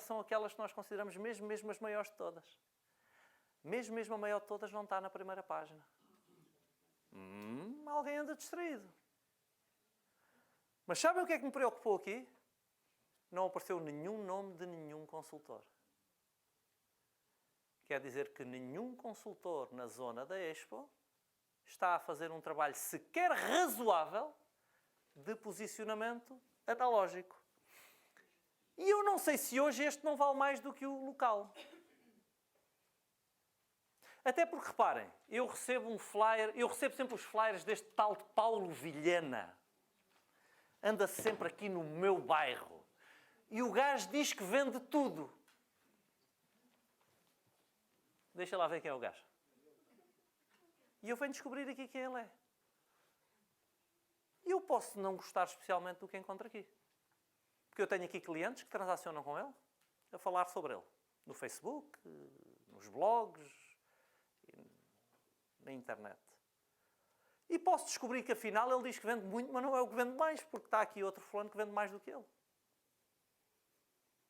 são aquelas que nós consideramos mesmo as maiores de todas. Mesmo a maior de todas não está na primeira página. Alguém anda distraído. Mas sabem o que é que me preocupou aqui? Não apareceu nenhum nome de nenhum consultor. Quer dizer que nenhum consultor na zona da Expo está a fazer um trabalho sequer razoável de posicionamento analógico. E eu não sei se hoje este não vale mais do que o local. Até porque, reparem, eu recebo um flyer, eu recebo sempre os flyers deste tal de Paulo Vilhena. Anda sempre aqui no meu bairro. E o gajo diz que vende tudo. Deixa lá ver quem é o gajo. E eu venho descobrir aqui quem ele é. E eu posso não gostar especialmente do que encontro aqui. Porque eu tenho aqui clientes que transacionam com ele a falar sobre ele. No Facebook, nos blogs, na internet. E posso descobrir que afinal ele diz que vende muito, mas não é o que vende mais, porque está aqui outro fulano que vende mais do que ele.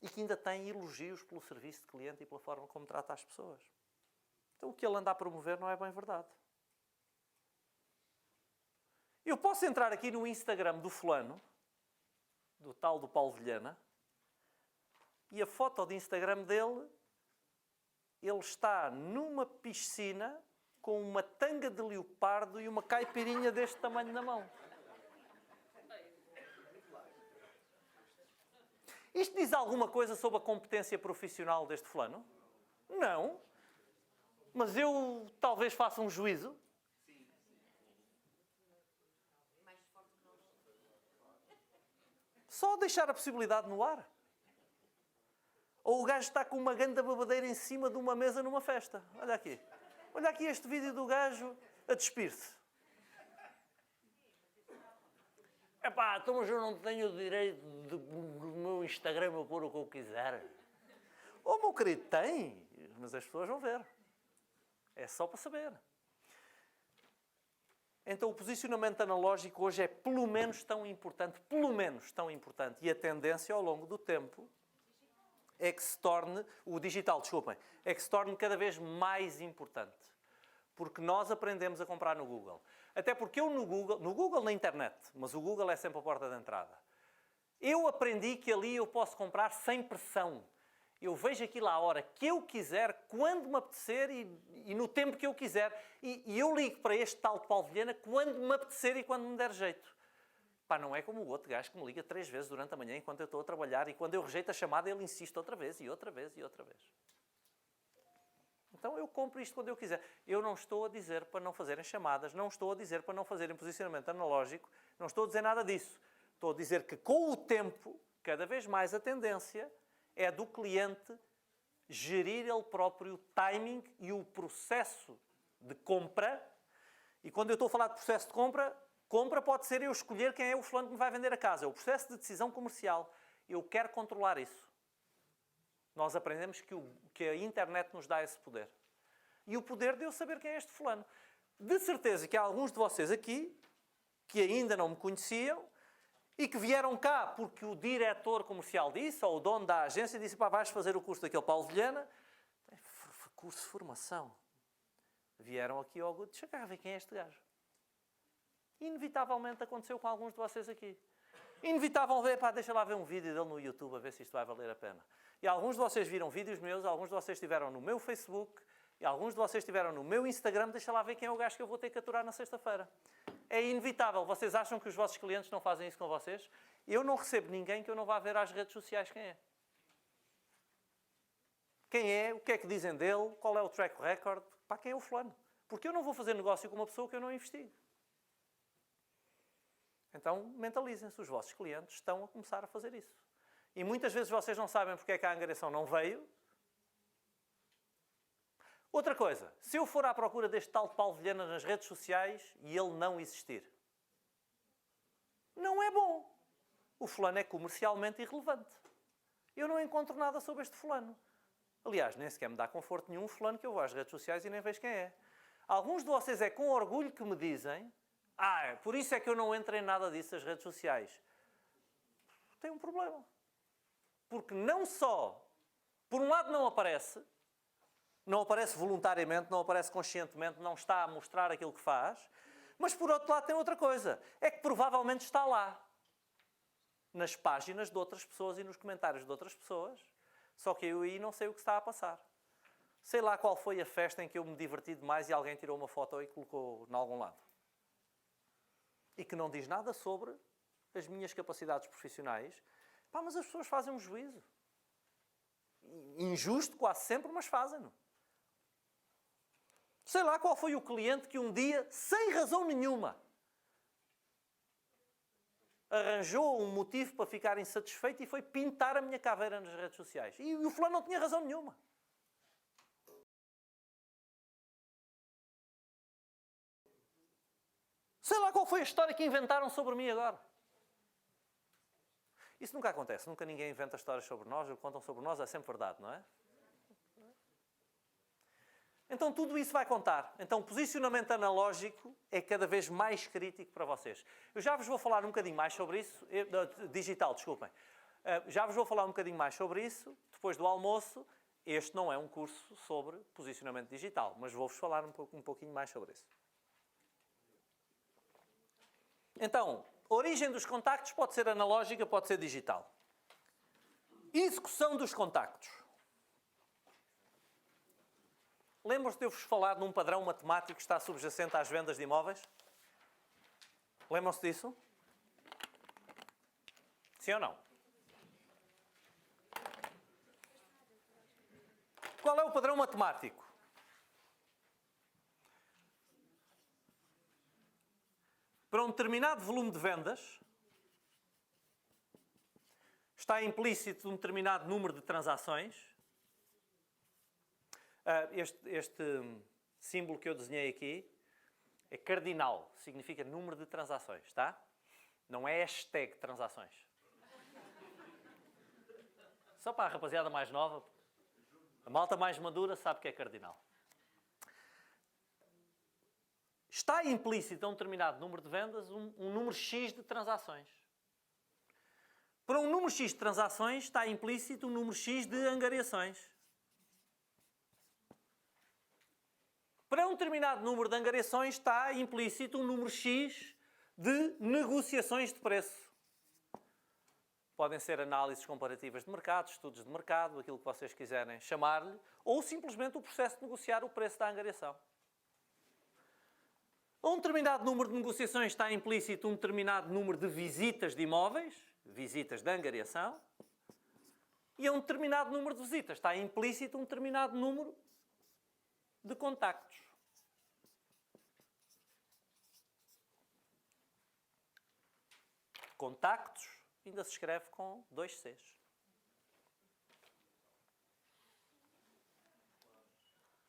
E que ainda tem elogios pelo serviço de cliente e pela forma como trata as pessoas. Então o que ele anda a promover não é bem verdade. Eu posso entrar aqui no Instagram do fulano, do tal do Paulo Vilhena, e a foto de Instagram dele, ele está numa piscina com uma tanga de leopardo e uma caipirinha deste tamanho na mão. Isto diz alguma coisa sobre a competência profissional deste fulano? Não. Mas eu talvez faça um juízo. Só deixar a possibilidade no ar. Ou o gajo está com uma grande babadeira em cima de uma mesa numa festa. Olha aqui. Olha aqui este vídeo do gajo a despir-se. Epá, então mas eu não tenho o direito do meu Instagram eu pôr o que eu quiser. Oh, meu querido, tem. Mas as pessoas vão ver. É só para saber. Então o posicionamento analógico hoje é pelo menos tão importante, e a tendência ao longo do tempo é que se torne, o digital, desculpem, é que se torne cada vez mais importante. Porque nós aprendemos a comprar no Google. Até porque eu no Google na internet, mas o Google é sempre a porta de entrada. Eu aprendi que ali eu posso comprar sem pressão. Eu vejo aquilo à hora que eu quiser, quando me apetecer e no tempo que eu quiser. E eu ligo para este tal de Paulo Vilhena quando me apetecer e quando me der jeito. Pá, não é como o outro gajo que me liga 3 vezes durante a manhã enquanto eu estou a trabalhar e quando eu rejeito a chamada ele insiste outra vez e outra vez e outra vez. Então eu compro isto quando eu quiser. Eu não estou a dizer para não fazerem chamadas, não estou a dizer para não fazerem posicionamento analógico, não estou a dizer nada disso. Estou a dizer que com o tempo, cada vez mais a tendência é do cliente gerir ele próprio o timing e o processo de compra. E quando eu estou a falar de processo de compra pode ser eu escolher quem é o fulano que me vai vender a casa. É o processo de decisão comercial. Eu quero controlar isso. Nós aprendemos que a internet nos dá esse poder. E o poder de eu saber quem é este fulano. De certeza que há alguns de vocês aqui que ainda não me conheciam e que vieram cá porque o diretor comercial disse, ou o dono da agência, disse: pá, vais fazer o curso daquele Paulo Vilhena. Curso de formação. Vieram aqui ao Good. Deixa cá ver quem é este gajo. Inevitavelmente aconteceu com alguns de vocês aqui. Inevitavelmente, pá, deixa lá ver um vídeo dele no YouTube a ver se isto vai valer a pena. E alguns de vocês viram vídeos meus, alguns de vocês estiveram no meu Facebook, e alguns de vocês estiveram no meu Instagram. Deixa lá ver quem é o gajo que eu vou ter que aturar na sexta-feira. É inevitável. Vocês acham que os vossos clientes não fazem isso com vocês? Eu não recebo ninguém que eu não vá ver às redes sociais quem é. Quem é, o que é que dizem dele, qual é o track record, pá, quem é o fulano. Porque eu não vou fazer negócio com uma pessoa que eu não investigo. Então, mentalizem-se, os vossos clientes estão a começar a fazer isso. E muitas vezes vocês não sabem porque é que a angariação não veio. Outra coisa, se eu for à procura deste tal de Paulo Vilhena nas redes sociais e ele não existir, não é bom. O fulano é comercialmente irrelevante. Eu não encontro nada sobre este fulano. Aliás, nem sequer me dá conforto nenhum fulano que eu vou às redes sociais e nem vejo quem é. Alguns de vocês é com orgulho que me dizem: por isso é que eu não entro em nada disso nas redes sociais. Tem um problema. Porque não só, por um lado não aparece voluntariamente, não aparece conscientemente, não está a mostrar aquilo que faz, mas por outro lado tem outra coisa. É que provavelmente está lá. Nas páginas de outras pessoas e nos comentários de outras pessoas. Só que eu aí não sei o que está a passar. Sei lá qual foi a festa em que eu me diverti demais e alguém tirou uma foto e colocou em algum lado. E que não diz nada sobre as minhas capacidades profissionais. Pá, mas as pessoas fazem um juízo. Injusto quase sempre, mas fazem-no. Sei lá qual foi o cliente que um dia, sem razão nenhuma, arranjou um motivo para ficar insatisfeito e foi pintar a minha caveira nas redes sociais. E o fulano não tinha razão nenhuma. Sei lá qual foi a história que inventaram sobre mim agora. Isso nunca acontece. Nunca ninguém inventa histórias sobre nós. O que contam sobre nós é sempre verdade, não é? Então tudo isso vai contar. Então o posicionamento analógico é cada vez mais crítico para vocês. Eu já vos vou falar um bocadinho mais sobre isso. Digital, desculpem. Já vos vou falar um bocadinho mais sobre isso depois do almoço. Este não é um curso sobre posicionamento digital, mas vou-vos falar um pouquinho mais sobre isso. Então, a origem dos contactos pode ser analógica, pode ser digital. Execução dos contactos. Lembram-se de eu vos falar num padrão matemático que está subjacente às vendas de imóveis? Lembram-se disso? Sim ou não? Qual é o padrão matemático? Para um determinado volume de vendas, está implícito um determinado número de transações. Este símbolo que eu desenhei aqui é cardinal, significa número de transações, tá? Não é hashtag transações. Só para a rapaziada mais nova, a malta mais madura sabe que é cardinal. Está implícito a um determinado número de vendas um número X de transações. Para um número X de transações está implícito um número X de angariações. Para um determinado número de angariações está implícito um número X de negociações de preço. Podem ser análises comparativas de mercado, estudos de mercado, aquilo que vocês quiserem chamar-lhe, ou simplesmente o processo de negociar o preço da angariação. A um determinado número de negociações está implícito um determinado número de visitas de imóveis, visitas de angariação, e a um determinado número de visitas está implícito um determinado número de contactos. Contactos ainda se escreve com 2 Cs.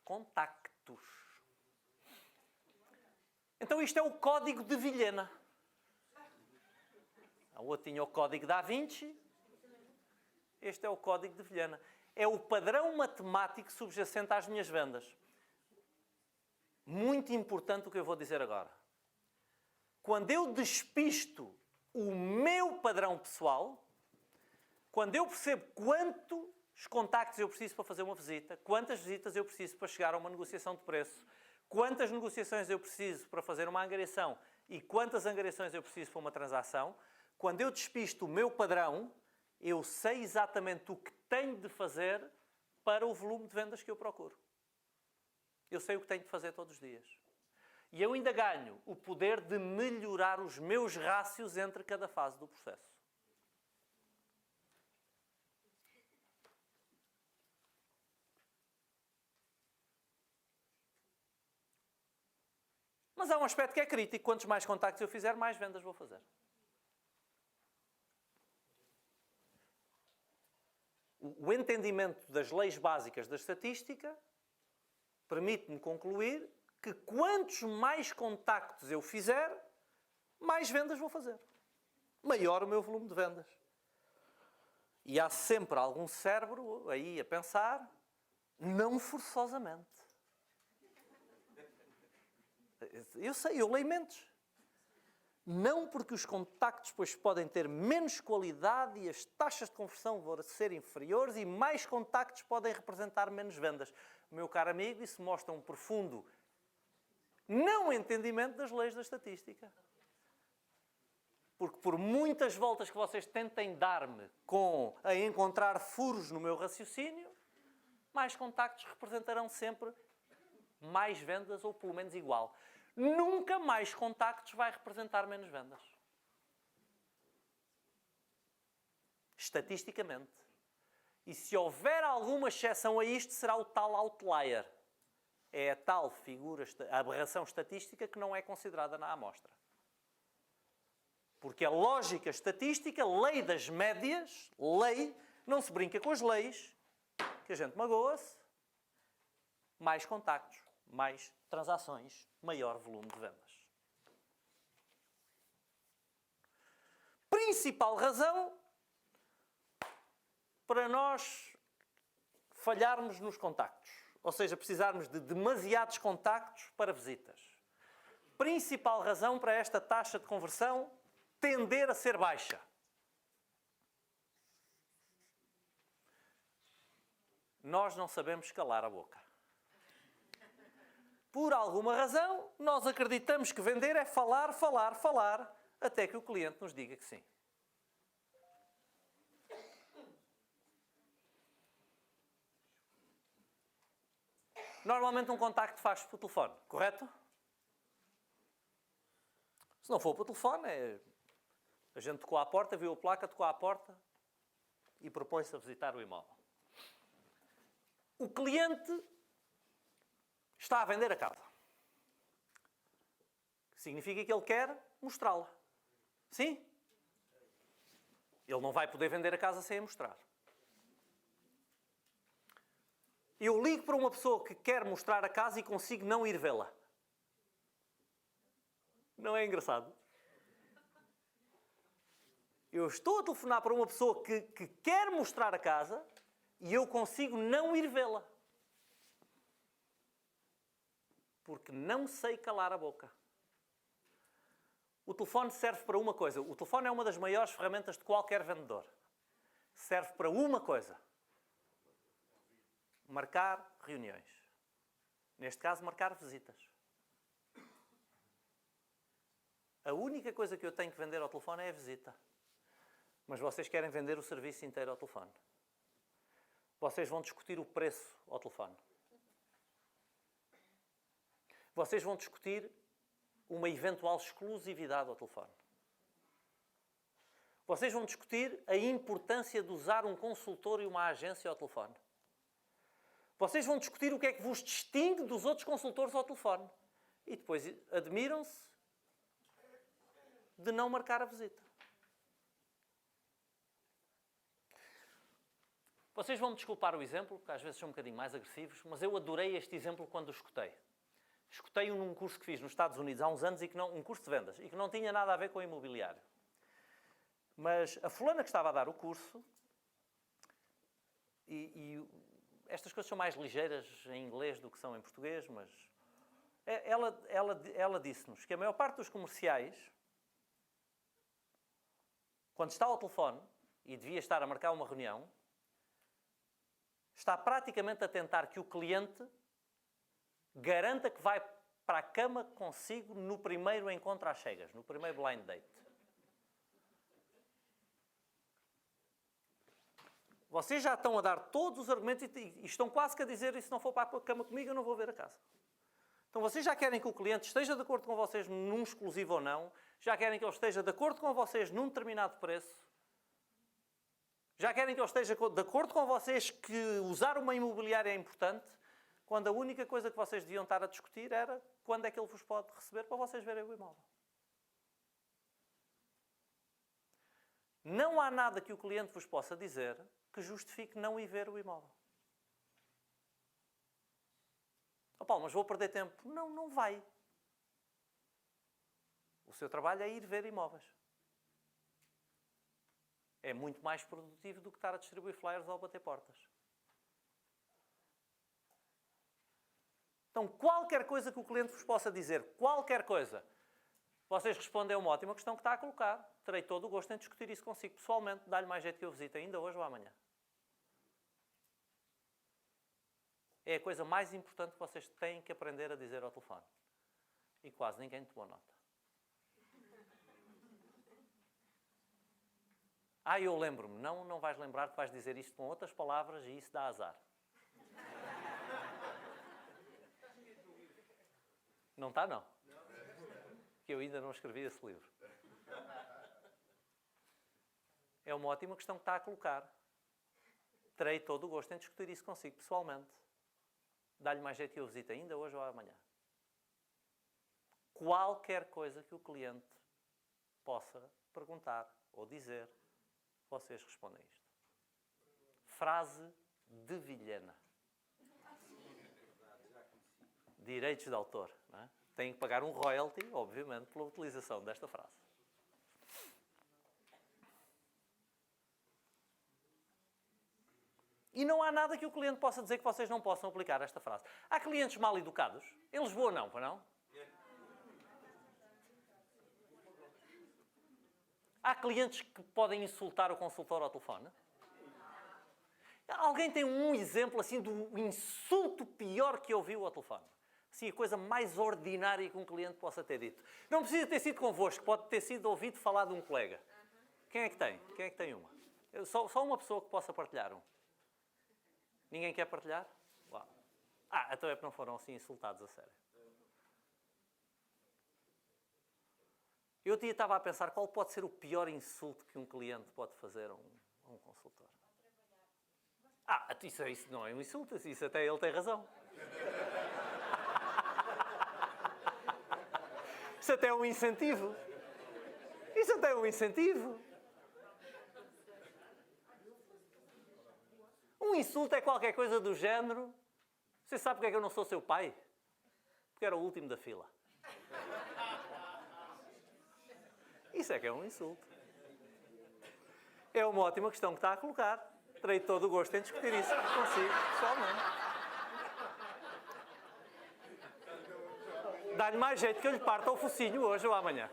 Contactos. Então isto é o código de Vilhena. O outro tinha o código da Vinci. Este é o código de Vilhena. É o padrão matemático subjacente às minhas vendas. Muito importante o que eu vou dizer agora. Quando eu despisto o meu padrão pessoal, quando eu percebo quantos contactos eu preciso para fazer uma visita, quantas visitas eu preciso para chegar a uma negociação de preço, quantas negociações eu preciso para fazer uma angariação e quantas angariações eu preciso para uma transação, quando eu despisto o meu padrão, eu sei exatamente o que tenho de fazer para o volume de vendas que eu procuro. Eu sei o que tenho de fazer todos os dias. E eu ainda ganho o poder de melhorar os meus rácios entre cada fase do processo. Mas há um aspecto que é crítico. Quantos mais contactos eu fizer, mais vendas vou fazer. O entendimento das leis básicas da estatística permite-me concluir que quantos mais contactos eu fizer, mais vendas vou fazer. Maior o meu volume de vendas. E há sempre algum cérebro aí a pensar, não forçosamente. Eu sei, eu leio mentes. Não porque os contactos depois podem ter menos qualidade e as taxas de conversão vão ser inferiores e mais contactos podem representar menos vendas. Meu caro amigo, isso mostra um profundo não entendimento das leis da estatística. Porque por muitas voltas que vocês tentem dar-me a encontrar furos no meu raciocínio, mais contactos representarão sempre mais vendas ou pelo menos igual. Nunca mais contactos vai representar menos vendas. Estatisticamente. E se houver alguma exceção a isto, será o tal outlier. É a tal figura, a aberração estatística que não é considerada na amostra. Porque a lógica estatística, lei das médias, não se brinca com as leis, que a gente magoa-se, mais contactos, mais transações, maior volume de vendas. Principal razão para nós falharmos nos contactos. ou seja, precisarmos de demasiados contactos para visitas. Principal razão para esta taxa de conversão tender a ser baixa. Nós não sabemos calar a boca. Por alguma razão, nós acreditamos que vender é falar, falar, falar, até que o cliente nos diga que sim. Normalmente um contacto faz-se por telefone, correto? Se não for por telefone, a gente tocou à porta, viu a placa, tocou à porta e propõe-se a visitar o imóvel. O cliente está a vender a casa. Significa que ele quer mostrá-la. Sim? Ele não vai poder vender a casa sem a mostrar. Eu ligo para uma pessoa que quer mostrar a casa e consigo não ir vê-la. Não é engraçado? Eu estou a telefonar para uma pessoa que quer mostrar a casa e eu consigo não ir vê-la. Porque não sei calar a boca. O telefone serve para uma coisa. O telefone é uma das maiores ferramentas de qualquer vendedor. Serve para uma coisa. Marcar reuniões. Neste caso, marcar visitas. A única coisa que eu tenho que vender ao telefone é a visita. Mas vocês querem vender o serviço inteiro ao telefone. Vocês vão discutir o preço ao telefone. Vocês vão discutir uma eventual exclusividade ao telefone. Vocês vão discutir a importância de usar um consultor e uma agência ao telefone. Vocês vão discutir o que é que vos distingue dos outros consultores ao telefone. E depois admiram-se de não marcar a visita. Vocês vão me desculpar o exemplo, porque às vezes são um bocadinho mais agressivos, mas eu adorei este exemplo quando o escutei. Escutei-o num curso que fiz nos Estados Unidos há uns anos, um curso de vendas, e que não tinha nada a ver com o imobiliário. Mas a fulana que estava a dar o curso, e estas coisas são mais ligeiras em inglês do que são em português, mas ela disse-nos que a maior parte dos comerciais, quando está ao telefone e devia estar a marcar uma reunião, está praticamente a tentar que o cliente garanta que vai para a cama consigo no primeiro encontro às cegas, no primeiro blind date. Vocês já estão a dar todos os argumentos e estão quase que a dizer: e se não for para a cama comigo, eu não vou ver a casa. Então vocês já querem que o cliente esteja de acordo com vocês num exclusivo ou não, já querem que ele esteja de acordo com vocês num determinado preço, já querem que ele esteja de acordo com vocês que usar uma imobiliária é importante, quando a única coisa que vocês deviam estar a discutir era quando é que ele vos pode receber para vocês verem o imóvel. Não há nada que o cliente vos possa dizer que justifique não ir ver o imóvel. Oh Paulo, mas vou perder tempo. Não, não vai. O seu trabalho é ir ver imóveis. É muito mais produtivo do que estar a distribuir flyers ou a bater portas. Então, qualquer coisa que o cliente vos possa dizer, qualquer coisa, vocês respondem a uma ótima questão que está a colocar. Terei todo o gosto em discutir isso consigo pessoalmente. Dá-lhe mais jeito que eu visite ainda hoje ou amanhã. É a coisa mais importante que vocês têm que aprender a dizer ao telefone. E quase ninguém tomou nota. Eu lembro-me. Não, não vais lembrar que vais dizer isto com outras palavras e isso dá azar. Não está, não. Que eu ainda não escrevi esse livro. É uma ótima questão que está a colocar. Terei todo o gosto em discutir isso consigo pessoalmente. Dá-lhe mais jeito que eu visite ainda hoje ou amanhã. Qualquer coisa que o cliente possa perguntar ou dizer, vocês respondem isto. Frase de Vilhena. Direitos de autor. Não é? Têm que pagar um royalty, obviamente, pela utilização desta frase. E não há nada que o cliente possa dizer que vocês não possam aplicar esta frase. Há clientes mal educados? Em Lisboa não, para não? Há clientes que podem insultar o consultor ao telefone? Alguém tem um exemplo assim do insulto pior que ouviu ao telefone? Assim, a coisa mais ordinária que um cliente possa ter dito. Não precisa ter sido convosco, pode ter sido ouvido falar de um colega. Quem é que tem? Quem é que tem uma? Só uma pessoa que possa partilhar um. Ninguém quer partilhar? Uau. Então é porque não foram assim insultados a sério. Eu estava a pensar qual pode ser o pior insulto que um cliente pode fazer a um consultor. Isso não é um insulto, isso até ele tem razão. Isso até é um incentivo. Isso até é um incentivo. Um insulto é qualquer coisa do género. Você sabe porque é que eu não sou seu pai? Porque era o último da fila. Isso é que é um insulto. É uma ótima questão que está a colocar. Terei todo o gosto em discutir isso consigo, pessoalmente. Dá-lhe mais jeito que eu lhe parta o focinho hoje ou amanhã.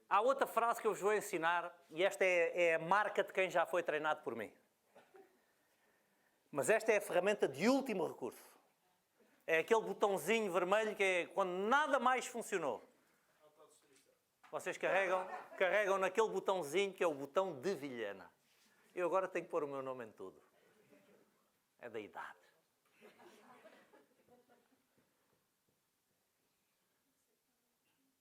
Há outra frase que eu vos vou ensinar, e esta é a marca de quem já foi treinado por mim. Mas esta é a ferramenta de último recurso. É aquele botãozinho vermelho que é quando nada mais funcionou. Vocês carregam naquele botãozinho que é o botão de Vilhena. Eu agora tenho que pôr o meu nome em tudo. É da idade.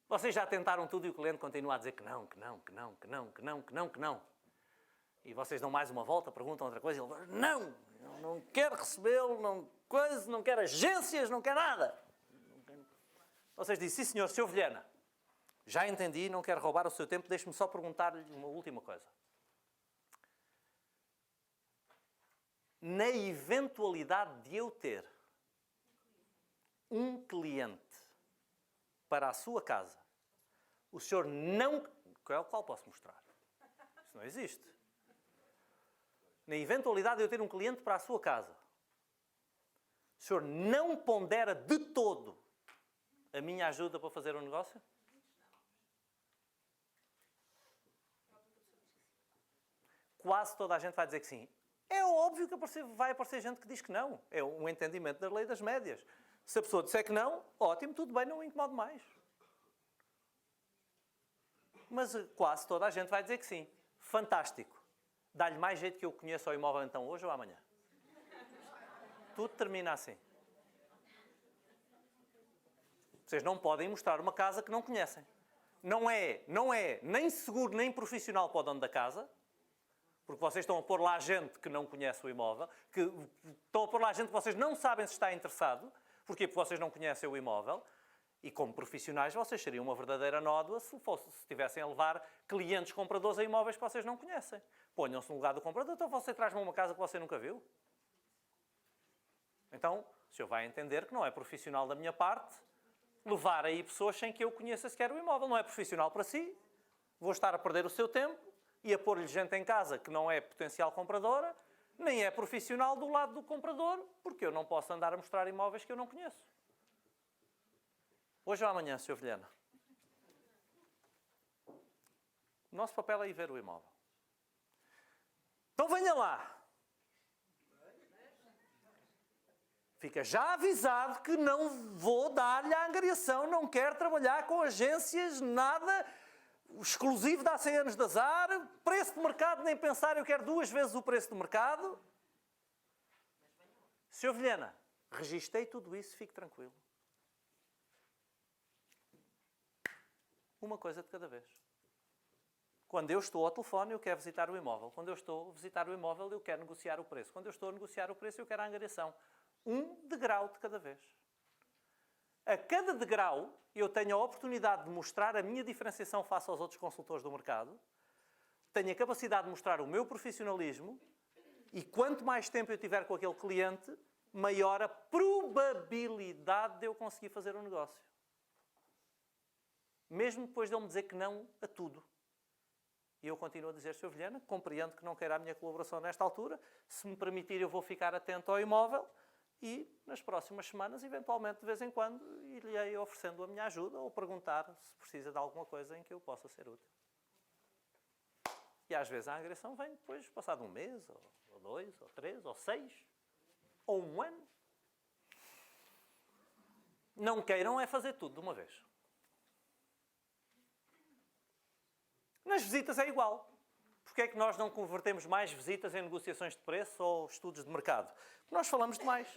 Vocês já tentaram tudo e o cliente continua a dizer que não, que não, que não, que não, que não, que não, que não. E vocês dão mais uma volta, perguntam outra coisa e ele diz, não, não quero recebê-lo, não quero agências, não quero nada. Vocês dizem, sim senhor, Sr. Vilhena, já entendi, não quero roubar o seu tempo, deixe-me só perguntar-lhe uma última coisa. Na eventualidade de eu ter um cliente para a sua casa, o senhor não... Qual posso mostrar? Isso não existe. Na eventualidade de eu ter um cliente para a sua casa, o senhor não pondera de todo a minha ajuda para fazer um negócio? Quase toda a gente vai dizer que sim. É óbvio que vai aparecer gente que diz que não. É um entendimento da lei das médias. Se a pessoa disser que não, ótimo, tudo bem, não o incomodo mais. Mas quase toda a gente vai dizer que sim. Fantástico. Dá-lhe mais jeito que eu conheça o imóvel então hoje ou amanhã? Tudo termina assim. Vocês não podem mostrar uma casa que não conhecem. Não é nem seguro nem profissional para o dono da casa, porque vocês estão a pôr lá gente que não conhece o imóvel, que estão a pôr lá gente que vocês não sabem se está interessado. Porquê? Porque vocês não conhecem o imóvel. E como profissionais, vocês seriam uma verdadeira nódoa se estivessem a levar clientes compradores a imóveis que vocês não conhecem. Ponham-se no lugar do comprador, então você traz-me uma casa que você nunca viu. Então, o senhor vai entender que não é profissional da minha parte levar aí pessoas sem que eu conheça sequer o imóvel. Não é profissional para si. Vou estar a perder o seu tempo e a pôr-lhe gente em casa que não é potencial compradora, nem é profissional do lado do comprador, porque eu não posso andar a mostrar imóveis que eu não conheço. Hoje ou amanhã, Sr. Vilhena? O nosso papel é ir ver o imóvel. Então venha lá. Fica já avisado que não vou dar-lhe a angariação, não quero trabalhar com agências, nada exclusivo de há 100 anos de azar, preço de mercado, nem pensar, eu quero 2 vezes o preço de mercado. Sr. Vilhena, registrei tudo isso, fique tranquilo. Uma coisa de cada vez. Quando eu estou ao telefone, eu quero visitar o imóvel. Quando eu estou a visitar o imóvel, eu quero negociar o preço. Quando eu estou a negociar o preço, eu quero a angariação. 1 degrau de cada vez. A cada degrau, eu tenho a oportunidade de mostrar a minha diferenciação face aos outros consultores do mercado, tenho a capacidade de mostrar o meu profissionalismo e quanto mais tempo eu tiver com aquele cliente, maior a probabilidade de eu conseguir fazer um negócio. Mesmo depois de ele me dizer que não a tudo. E eu continuo a dizer, Sr. Vilhena, compreendo que não queira a minha colaboração nesta altura. Se me permitir, eu vou ficar atento ao imóvel e, nas próximas semanas, eventualmente, de vez em quando, irei oferecendo a minha ajuda ou perguntar se precisa de alguma coisa em que eu possa ser útil. E às vezes a agressão vem depois, passado um mês, ou 2, ou 3, ou 6, ou um ano. Não queiram é fazer tudo de uma vez. Nas visitas é igual. Porquê é que nós não convertemos mais visitas em negociações de preço ou estudos de mercado? Porque nós falamos demais.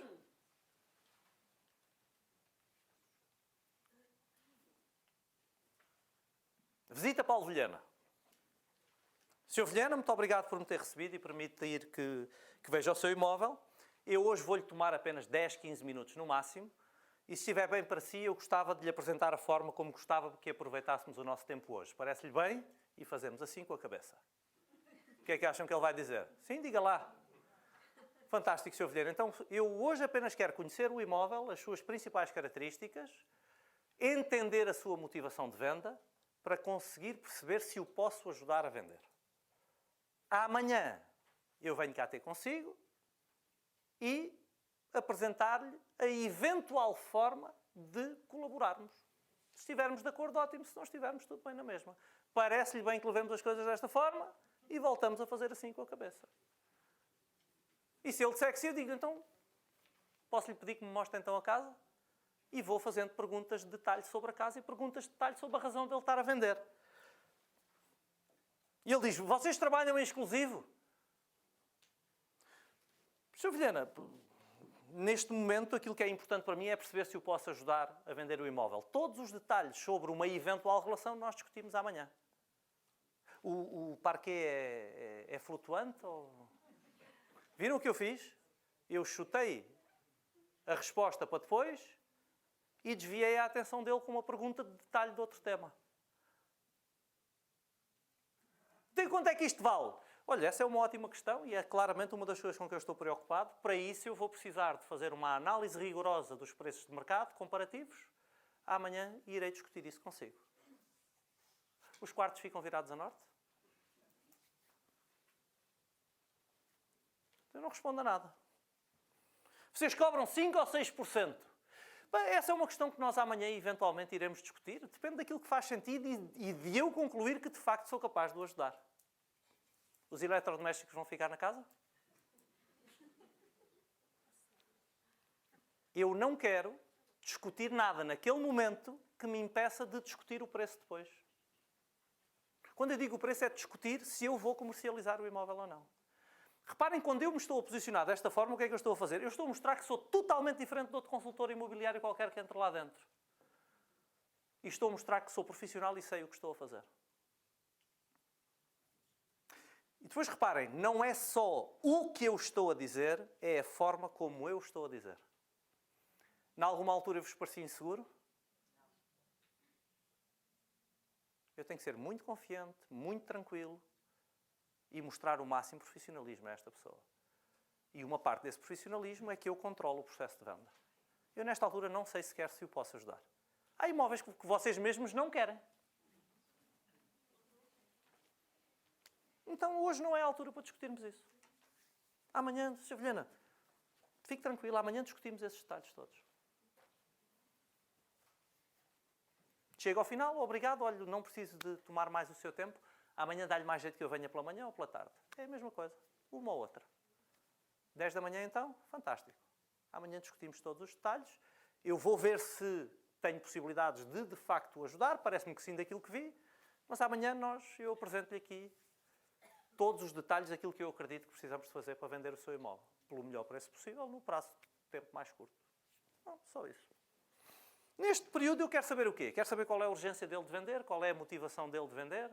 Visita Paulo Vilhena. Sr. Vilhena, muito obrigado por me ter recebido e permitir que veja o seu imóvel. Eu hoje vou-lhe tomar apenas 10, 15 minutos no máximo. E se estiver bem para si, eu gostava de lhe apresentar a forma como gostava que aproveitássemos o nosso tempo hoje. Parece-lhe bem? E fazemos assim com a cabeça. O que é que acham que ele vai dizer? Sim, diga lá. Fantástico, Sr. Vilhena. Então, eu hoje apenas quero conhecer o imóvel, as suas principais características, entender a sua motivação de venda, para conseguir perceber se o posso ajudar a vender. Amanhã eu venho cá ter consigo e apresentar-lhe a eventual forma de colaborarmos. Se estivermos de acordo, ótimo. Se não estivermos, tudo bem na mesma. Parece-lhe bem que levemos as coisas desta forma e voltamos a fazer assim com a cabeça. E se ele disser que sim, eu digo, então, posso-lhe pedir que me mostre então a casa? E vou fazendo perguntas de detalhe sobre a casa e perguntas de detalhe sobre a razão de ele estar a vender. E ele diz, vocês trabalham em exclusivo? Sr. Vilhena, neste momento aquilo que é importante para mim é perceber se eu posso ajudar a vender o imóvel. Todos os detalhes sobre uma eventual relação nós discutimos amanhã. O parquet é flutuante? Ou... Viram o que eu fiz? Eu chutei a resposta para depois e desviei a atenção dele com uma pergunta de detalhe de outro tema. De quanto é que isto vale? Olha, essa é uma ótima questão e é claramente uma das coisas com que eu estou preocupado. Para isso eu vou precisar de fazer uma análise rigorosa dos preços de mercado, comparativos. Amanhã irei discutir isso consigo. Os quartos ficam virados a norte? Eu não respondo a nada. Vocês cobram 5 ou 6%? Bem, essa é uma questão que nós amanhã eventualmente iremos discutir. Depende daquilo que faz sentido e de eu concluir que de facto sou capaz de o ajudar. Os eletrodomésticos vão ficar na casa? Eu não quero discutir nada naquele momento que me impeça de discutir o preço depois. Quando eu digo o preço é discutir se eu vou comercializar o imóvel ou não. Reparem, quando eu me estou a posicionar desta forma, o que é que eu estou a fazer? Eu estou a mostrar que sou totalmente diferente de outro consultor imobiliário qualquer que entre lá dentro. E estou a mostrar que sou profissional e sei o que estou a fazer. E depois reparem, não é só o que eu estou a dizer, é a forma como eu estou a dizer. Em alguma altura eu vos parecia inseguro? Eu tenho que ser muito confiante, muito tranquilo e mostrar o máximo profissionalismo a esta pessoa. E uma parte desse profissionalismo é que eu controlo o processo de venda. Eu nesta altura não sei sequer se o posso ajudar. Há imóveis que vocês mesmos não querem. Então hoje não é a altura para discutirmos isso. Amanhã, Sr. Vilhena, fique tranquilo, amanhã discutimos esses detalhes todos. Chega ao final, obrigado, olha, não preciso de tomar mais o seu tempo. Amanhã dá-lhe mais jeito que eu venha pela manhã ou pela tarde. É a mesma coisa, uma ou outra. 10 da manhã então, fantástico. Amanhã discutimos todos os detalhes. Eu vou ver se tenho possibilidades de facto o ajudar. Parece-me que sim daquilo que vi. Mas amanhã eu apresento-lhe aqui todos os detalhes daquilo que eu acredito que precisamos de fazer para vender o seu imóvel. Pelo melhor preço possível, no prazo de tempo mais curto. Não, só isso. Neste período eu quero saber o quê? Quero saber qual é a urgência dele de vender, qual é a motivação dele de vender.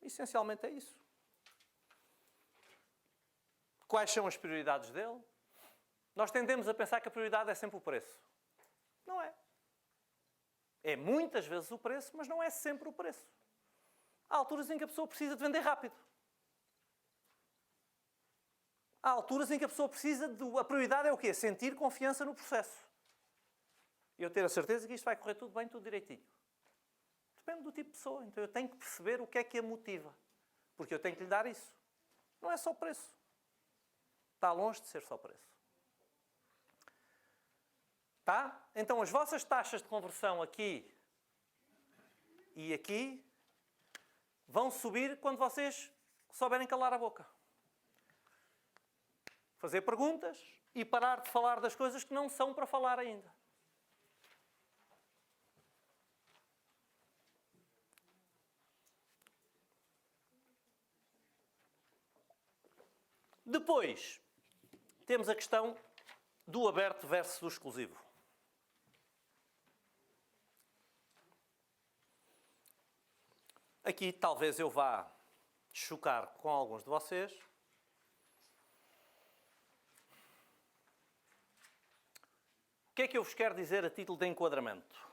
Essencialmente é isso. Quais são as prioridades dele? Nós tendemos a pensar que a prioridade é sempre o preço. Não é. É muitas vezes o preço, mas não é sempre o preço. Há alturas em que a pessoa precisa de vender rápido. Há alturas em que a pessoa precisa de... A prioridade é o quê? Sentir confiança no processo. E eu ter a certeza que isto vai correr tudo bem, tudo direitinho. Depende do tipo de pessoa. Então eu tenho que perceber o que é que a motiva. Porque eu tenho que lhe dar isso. Não é só preço. Está longe de ser só preço. Tá? Então as vossas taxas de conversão aqui e aqui vão subir quando vocês souberem calar a boca. Fazer perguntas e parar de falar das coisas que não são para falar ainda. Depois, temos a questão do aberto versus do exclusivo. Aqui talvez eu vá chocar com alguns de vocês. O que é que eu vos quero dizer a título de enquadramento?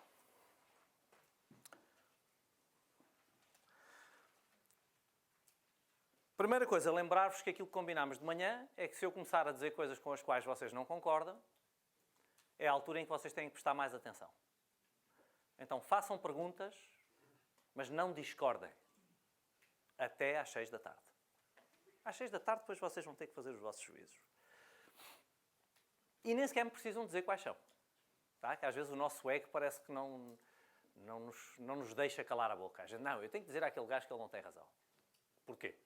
Primeira coisa, lembrar-vos que aquilo que combinámos de manhã é que se eu começar a dizer coisas com as quais vocês não concordam, é a altura em que vocês têm que prestar mais atenção. Então façam perguntas, mas não discordem. Até às 6 da tarde. Às 6 da tarde depois vocês vão ter que fazer os vossos juízos. E nem sequer me precisam dizer quais são. Tá? Que às vezes o nosso ego parece que não nos deixa calar a boca. A gente, não, eu tenho que dizer àquele gajo que ele não tem razão. Porquê?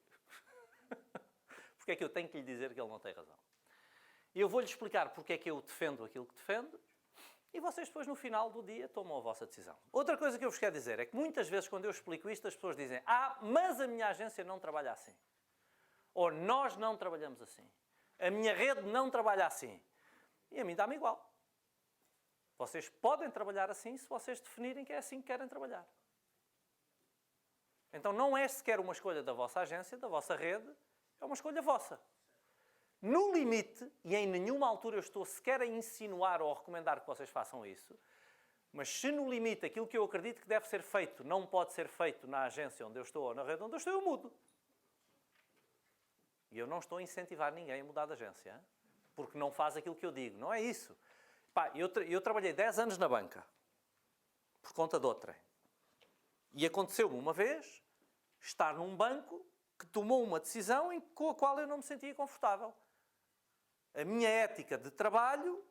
Porque é que eu tenho que lhe dizer que ele não tem razão? E eu vou-lhe explicar porque é que eu defendo aquilo que defendo e vocês depois, no final do dia, tomam a vossa decisão. Outra coisa que eu vos quero dizer é que muitas vezes, quando eu explico isto, as pessoas dizem mas a minha agência não trabalha assim. Ou nós não trabalhamos assim. A minha rede não trabalha assim. E a mim dá-me igual. Vocês podem trabalhar assim se vocês definirem que é assim que querem trabalhar. Então não é sequer uma escolha da vossa agência, da vossa rede, é uma escolha vossa. No limite, e em nenhuma altura eu estou sequer a insinuar ou a recomendar que vocês façam isso, mas se no limite aquilo que eu acredito que deve ser feito não pode ser feito na agência onde eu estou ou na rede onde eu estou, eu mudo. E eu não estou a incentivar ninguém a mudar de agência, hein? Porque não faz aquilo que eu digo. Não é isso. Pá, eu trabalhei 10 anos na banca, por conta de outrem. E aconteceu-me uma vez estar num banco que tomou uma decisão com a qual eu não me sentia confortável. A minha ética de trabalho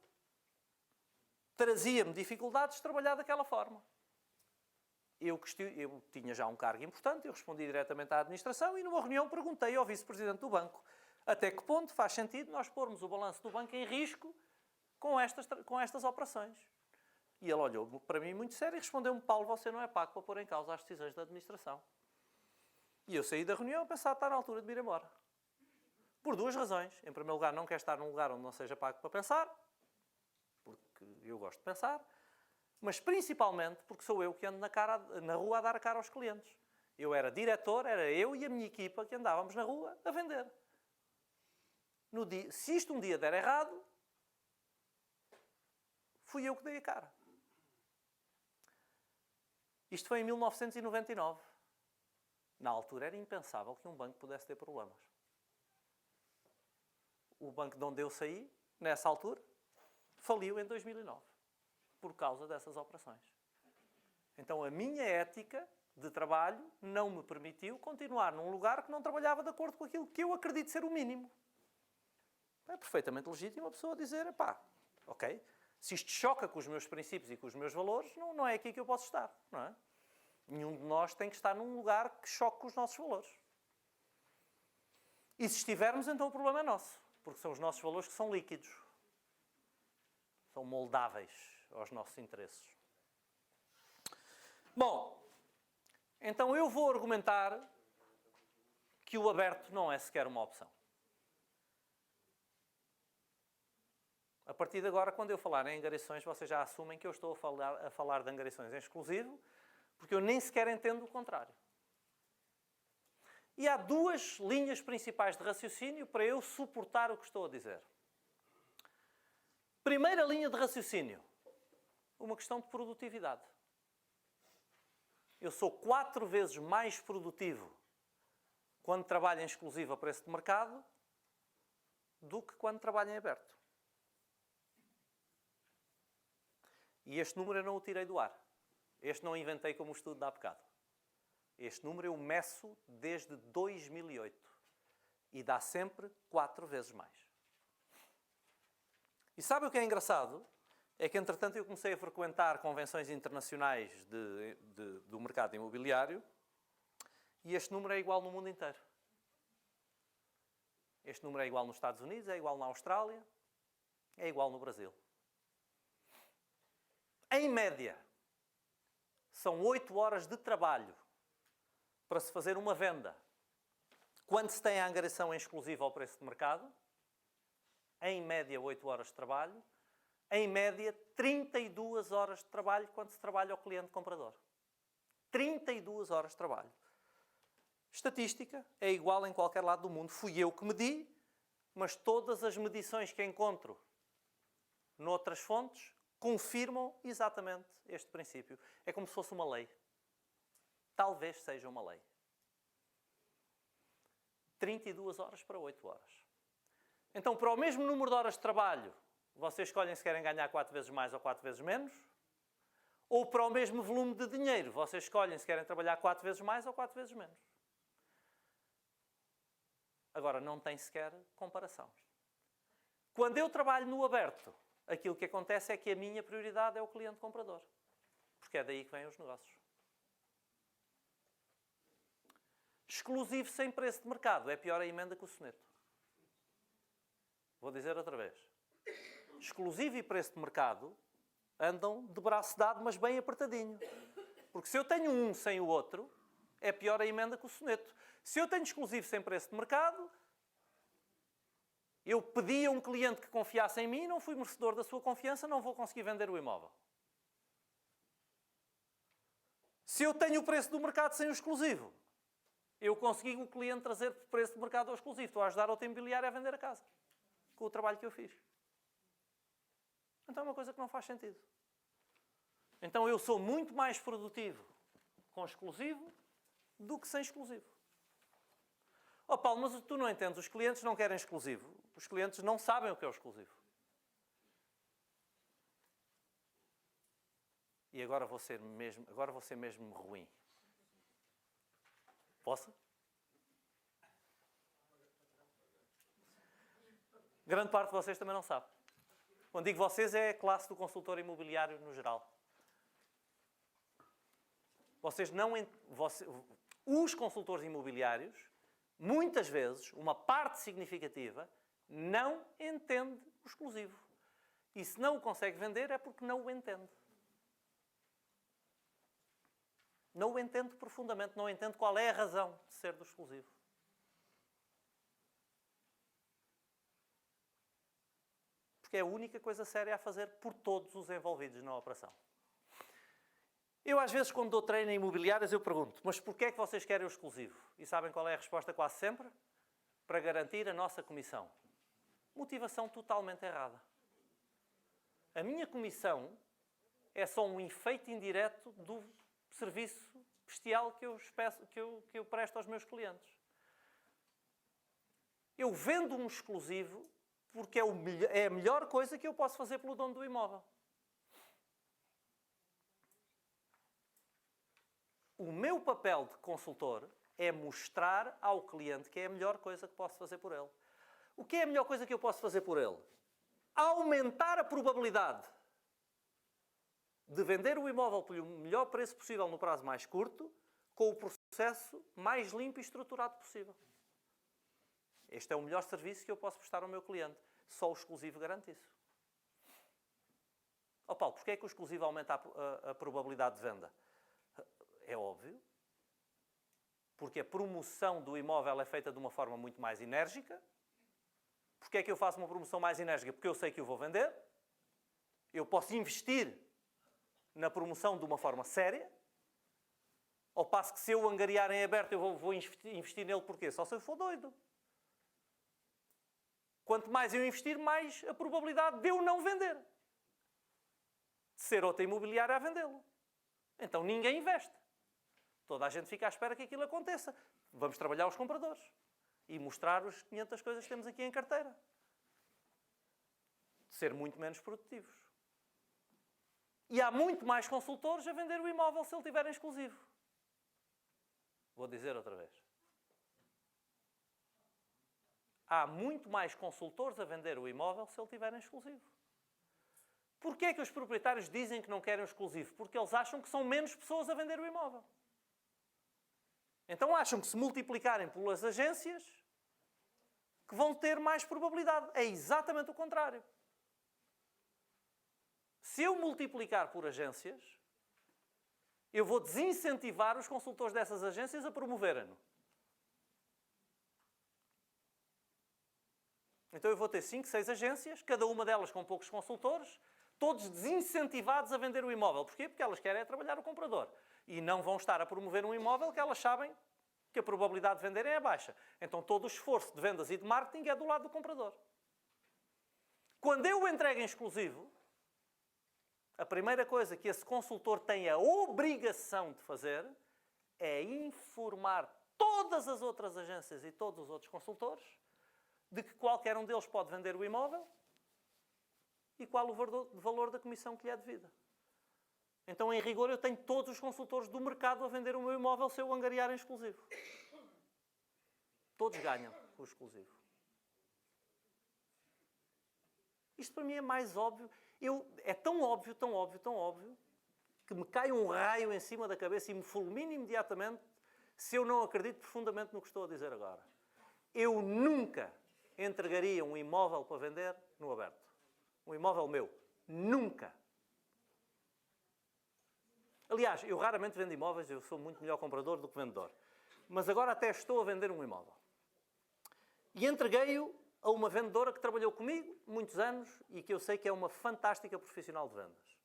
trazia-me dificuldades de trabalhar daquela forma. Eu tinha já um cargo importante, eu respondi diretamente à administração e numa reunião perguntei ao vice-presidente do banco até que ponto faz sentido nós pormos o balanço do banco em risco com estas operações. E ele olhou para mim muito sério e respondeu-me: Paulo, você não é pago para pôr em causa as decisões da administração. E eu saí da reunião a pensar que está na altura de me ir embora. Por duas razões. Em primeiro lugar, não quero estar num lugar onde não seja pago para pensar, porque eu gosto de pensar, mas principalmente porque sou eu que ando na rua a dar a cara aos clientes. Eu era diretor, era eu e a minha equipa que andávamos na rua a vender. Se isto um dia der errado, fui eu que dei a cara. Isto foi em 1999. Na altura era impensável que um banco pudesse ter problemas. O banco de onde eu saí, nessa altura, faliu em 2009. Por causa dessas operações. Então a minha ética de trabalho não me permitiu continuar num lugar que não trabalhava de acordo com aquilo que eu acredito ser o mínimo. É perfeitamente legítimo a pessoa dizer: ok, se isto choca com os meus princípios e com os meus valores, não é aqui que eu posso estar, não é? Nenhum de nós tem que estar num lugar que choque com os nossos valores. E se estivermos, então o problema é nosso. Porque são os nossos valores que são líquidos. São moldáveis aos nossos interesses. Bom, então eu vou argumentar que o aberto não é sequer uma opção. A partir de agora, quando eu falar em angariações, vocês já assumem que eu estou a falar de angariações em exclusivo, porque eu nem sequer entendo o contrário. E há duas linhas principais de raciocínio para eu suportar o que estou a dizer. Primeira linha de raciocínio, uma questão de produtividade. Eu sou 4 vezes mais produtivo quando trabalho em exclusivo a preço de mercado do que quando trabalho em aberto. E este número eu não o tirei do ar. Este não inventei como o estudo de há bocado. Este número eu meço desde 2008. E dá sempre 4 vezes mais. E sabe o que é engraçado? É que, entretanto, eu comecei a frequentar convenções internacionais do mercado imobiliário e este número é igual no mundo inteiro. Este número é igual nos Estados Unidos, é igual na Austrália, é igual no Brasil. Em média, são 8 horas de trabalho para se fazer uma venda. Quando se tem a angariação em exclusivo ao preço de mercado, em média 8 horas de trabalho, em média 32 horas de trabalho quando se trabalha ao cliente comprador. 32 horas de trabalho. Estatística é igual em qualquer lado do mundo. Fui eu que medi, mas todas as medições que encontro noutras fontes confirmam exatamente este princípio. É como se fosse uma lei. Talvez seja uma lei. 32 horas para 8 horas. Então, para o mesmo número de horas de trabalho, vocês escolhem se querem ganhar 4 vezes mais ou 4 vezes menos? Ou para o mesmo volume de dinheiro, vocês escolhem se querem trabalhar 4 vezes mais ou 4 vezes menos? Agora, não tem sequer comparação. Quando eu trabalho no aberto, aquilo que acontece é que a minha prioridade é o cliente comprador. Porque é daí que vêm os negócios. Exclusivo sem preço de mercado. É pior a emenda que o soneto. Vou dizer outra vez. Exclusivo e preço de mercado andam de braço dado, mas bem apertadinho. Porque se eu tenho um sem o outro, é pior a emenda que o soneto. Se eu tenho exclusivo sem preço de mercado, eu pedi a um cliente que confiasse em mim, não fui merecedor da sua confiança, não vou conseguir vender o imóvel. Se eu tenho o preço do mercado sem o exclusivo, eu consegui o cliente trazer o preço do mercado ao exclusivo. Estou a ajudar outra imobiliária a vender a casa. Com o trabalho que eu fiz. Então é uma coisa que não faz sentido. Então eu sou muito mais produtivo com exclusivo do que sem exclusivo. Oh Paulo, mas tu não entendes, os clientes não querem exclusivo. Os clientes não sabem o que é o exclusivo. E agora vou ser mesmo ruim. Posso? Grande parte de vocês também não sabe. Quando digo vocês, é a classe do consultor imobiliário no geral. Os consultores imobiliários, muitas vezes, uma parte significativa, não entende o exclusivo. E se não o consegue vender, é porque não o entende. Não o entende profundamente, não entende qual é a razão de ser do exclusivo. Porque é a única coisa séria a fazer por todos os envolvidos na operação. Eu, às vezes, quando dou treino em imobiliárias, eu pergunto, mas porquê é que vocês querem o exclusivo? E sabem qual é a resposta quase sempre? Para garantir a nossa comissão. Motivação totalmente errada. A minha comissão é só um efeito indireto do serviço bestial que eu presto aos meus clientes. Eu vendo um exclusivo porque é a melhor coisa que eu posso fazer pelo dono do imóvel. O meu papel de consultor é mostrar ao cliente que é a melhor coisa que posso fazer por ele. O que é a melhor coisa que eu posso fazer por ele? Aumentar a probabilidade de vender o imóvel pelo melhor preço possível no prazo mais curto, com o processo mais limpo e estruturado possível. Este é o melhor serviço que eu posso prestar ao meu cliente. Só o exclusivo garante isso. Oh Paulo, porquê é que o exclusivo aumenta a probabilidade de venda? É óbvio. Porque a promoção do imóvel é feita de uma forma muito mais enérgica. Porquê é que eu faço uma promoção mais enérgica? Porque eu sei que eu vou vender. Eu posso investir na promoção de uma forma séria. Ao passo que se eu o angariar em aberto, eu vou investir nele porquê? Só se eu for doido. Quanto mais eu investir, mais a probabilidade de eu não vender. De ser outra imobiliária a vendê-lo. Então ninguém investe. Toda a gente fica à espera que aquilo aconteça. Vamos trabalhar os compradores. E mostrar os 500 coisas que temos aqui em carteira. ser muito menos produtivos. E há muito mais consultores a vender o imóvel se ele tiver em exclusivo. Vou dizer outra vez. Há muito mais consultores a vender o imóvel se ele tiver em exclusivo. Porquê é que os proprietários dizem que não querem o exclusivo? Porque eles acham que são menos pessoas a vender o imóvel. Então acham que se multiplicarem pelas agências, que vão ter mais probabilidade. É exatamente o contrário. Se eu multiplicar por agências, eu vou desincentivar os consultores dessas agências a promoverem-no. Então eu vou ter 5, 6 agências, cada uma delas com poucos consultores, todos desincentivados a vender o imóvel. Porquê? Porque elas querem trabalhar o comprador. E não vão estar a promover um imóvel que elas sabem que a probabilidade de venderem é baixa. Então todo o esforço de vendas e de marketing é do lado do comprador. Quando eu o entrego em exclusivo, a primeira coisa que esse consultor tem a obrigação de fazer é informar todas as outras agências e todos os outros consultores de que qualquer um deles pode vender o imóvel e qual o valor da comissão que lhe é devida. Então, em rigor, eu tenho todos os consultores do mercado a vender o meu imóvel se eu o angariar em exclusivo. Todos ganham com o exclusivo. Isto para mim é mais óbvio. É tão óbvio, tão óbvio, tão óbvio, que me cai um raio em cima da cabeça e me fulmina imediatamente se eu não acredito profundamente no que estou a dizer agora. Eu nunca entregaria um imóvel para vender no aberto. Um imóvel meu. Nunca. Aliás, eu raramente vendo imóveis, eu sou muito melhor comprador do que vendedor. Mas agora até estou a vender um imóvel. E entreguei-o a uma vendedora que trabalhou comigo muitos anos e que eu sei que é uma fantástica profissional de vendas.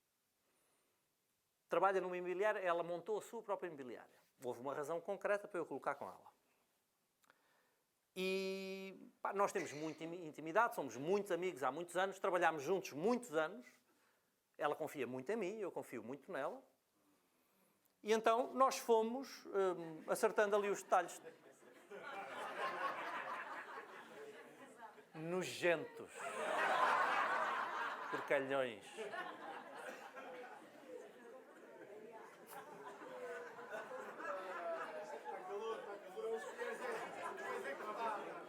Trabalha numa imobiliária, ela montou a sua própria imobiliária. Houve uma razão concreta para eu colocar com ela. E nós temos muita intimidade, somos muitos amigos há muitos anos, trabalhámos juntos muitos anos. Ela confia muito em mim, eu confio muito nela. E então nós fomos acertando ali os detalhes. Nojentos. Porcalhões.